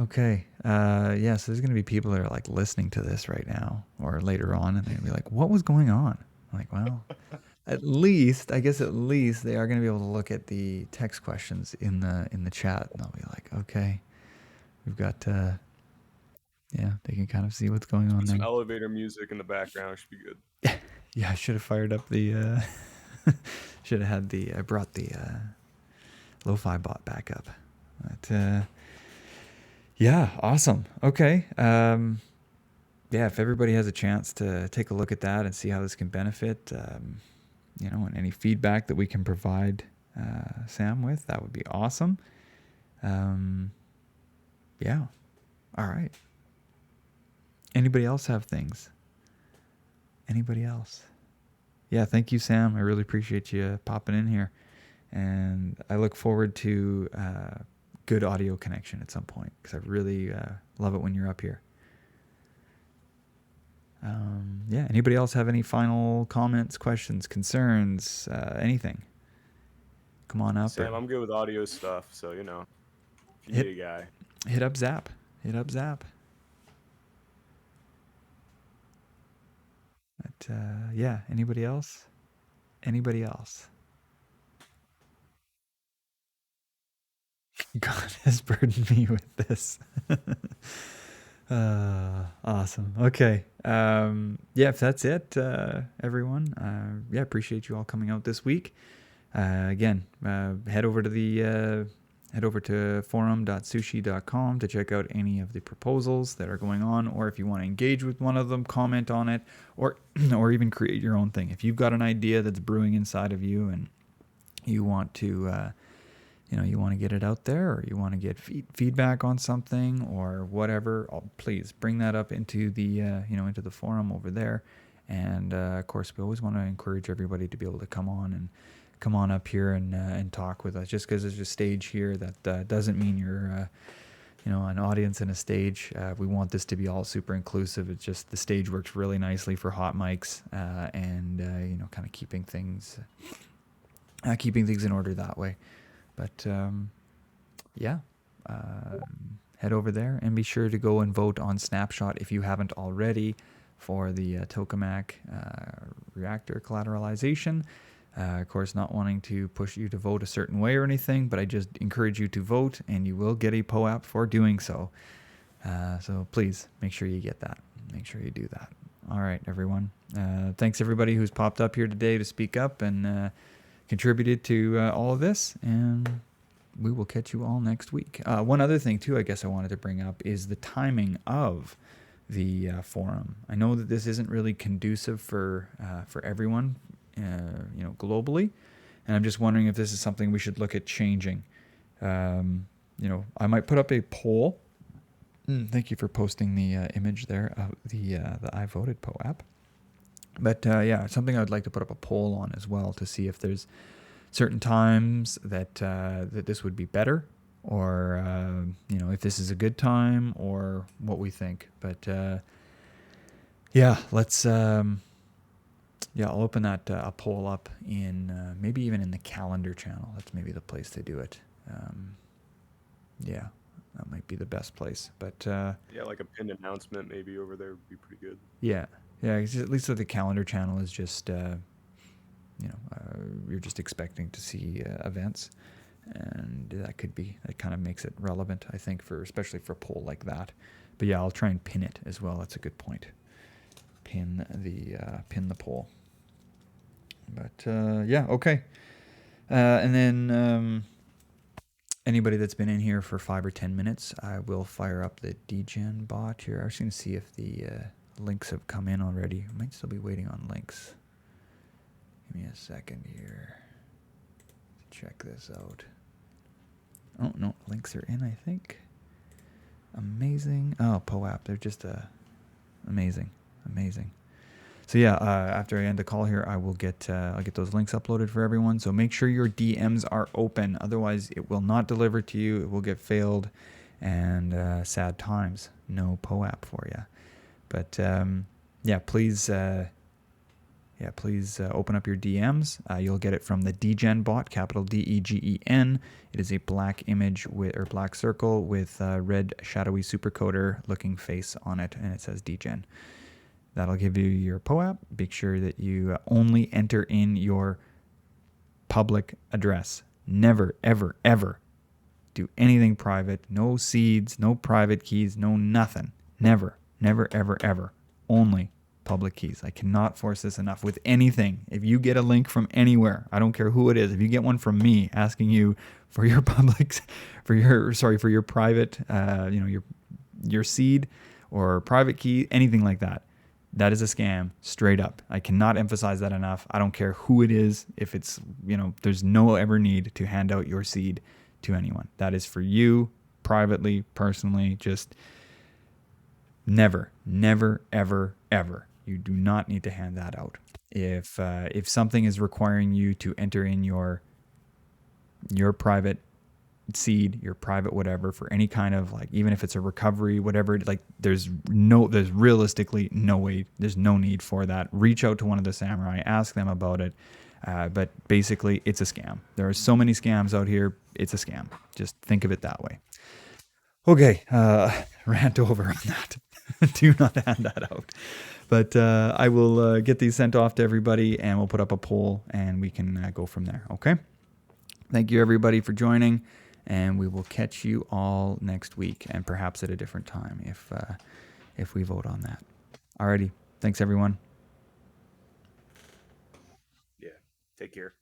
Okay. Yeah, so there's going to be people that are like listening to this right now or later on, and they're going to be like, what was going on? I'm like, well, at least they are going to be able to look at the text questions in the chat, and they'll be like, okay, we've got, yeah, they can kind of see what's going on Some there. elevator music in the background should be good. Yeah, I should have fired up the, should have had I brought the lo-fi bot back up. But, yeah, awesome. Okay. Yeah, if everybody has a chance to take a look at that and see how this can benefit, and any feedback that we can provide Sam with, that would be awesome. Yeah. All right. Anybody else have things? Anybody else? Yeah, thank you, Sam. I really appreciate you popping in here. And I look forward to good audio connection at some point, because I really love it when you're up here. Yeah, anybody else have any final comments, questions, concerns, anything? Come on up. Sam, I'm good with audio stuff, so if you need a guy. Hit up Zap. But yeah, anybody else? God has burdened me with this. Awesome. Okay. Yeah, if that's it, everyone. Yeah, appreciate you all coming out this week. Again, head over to forum.sushi.com to check out any of the proposals that are going on, or if you want to engage with one of them, comment on it, or even create your own thing. If you've got an idea that's brewing inside of you and you want to you want to get it out there, or you want to get feedback on something or whatever, please bring that up into the into the forum over there. And of course, we always want to encourage everybody to be able to come on up here and talk with us. Just because there's a stage here, that doesn't mean you're an audience and a stage. We want this to be all super inclusive. It's just the stage works really nicely for hot mics and kind of keeping things in order that way. But yeah, head over there and be sure to go and vote on Snapshot if you haven't already for the Tokemak reactor collateralization. Of course, not wanting to push you to vote a certain way or anything, but I just encourage you to vote, and you will get a POAP for doing so. So please make sure you get that. Make sure you do that. All right, everyone. Thanks everybody who's popped up here today to speak up and contributed to all of this, and we will catch you all next week. One other thing too, I guess I wanted to bring up is the timing of the forum. I know that this isn't really conducive for everyone, globally, and I'm just wondering if this is something we should look at changing. I might put up a poll. Thank you for posting the image there of the I voted POAP. But yeah, something I would like to put up a poll on as well to see if there's certain times that this would be better, or if this is a good time, or what we think. But yeah, let's Yeah, I'll open that a poll up in maybe even in the calendar channel. That's maybe the place to do it. Yeah, that might be the best place. But Yeah, like a pinned announcement maybe over there would be pretty good. yeah, it's just, at least with the calendar channel is just you're just expecting to see events, and that kind of makes it relevant, I think, for especially for a poll like that. But yeah, I'll try and pin it as well. That's a good point. Pin the poll. But yeah, okay. And then anybody that's been in here for 5 or 10 minutes, I will fire up the degen bot here. I was going to see if the links have come in already. I might still be waiting on links. Give me a second here. Check this out. Oh, no, links are in, I think. Amazing. Oh, POAP. They're just amazing. So yeah, after I end the call here, I'll get those links uploaded for everyone. So make sure your DMs are open. Otherwise, it will not deliver to you. It will get failed, and sad times. No POAP for you. But yeah, please open up your DMs. You'll get it from the degen bot, capital DEGEN. It is a black image or black circle with a red shadowy supercoder looking face on it, and it says degen. That'll give you your POAP. Make sure that you only enter in your public address. Never, ever, ever do anything private. No seeds, no private keys, no nothing. Never, ever, ever. Only public keys. I cannot force this enough with anything. If you get a link from anywhere, I don't care who it is. If you get one from me asking you for your for your private, your seed or private key, anything like that, that is a scam, straight up. I cannot emphasize that enough. I don't care who it is. If it's, there's no ever need to hand out your seed to anyone. That is for you, privately, personally, just never, ever, ever. You do not need to hand that out. If something is requiring you to enter in your private seed, your private whatever, for any kind of, like, even if it's a recovery, whatever, like, there's realistically no way, there's no need for that. Reach out to one of the samurai, ask them about it. But basically, it's a scam. There are so many scams out here. It's a scam. Just think of it that way. Okay, rant over on that. Do not hand that out. But I will get these sent off to everybody, and we'll put up a poll, and we can go from there. Okay? Thank you, everybody, for joining, and we will catch you all next week, and perhaps at a different time if we vote on that. Alrighty. Thanks, everyone. Yeah. Take care.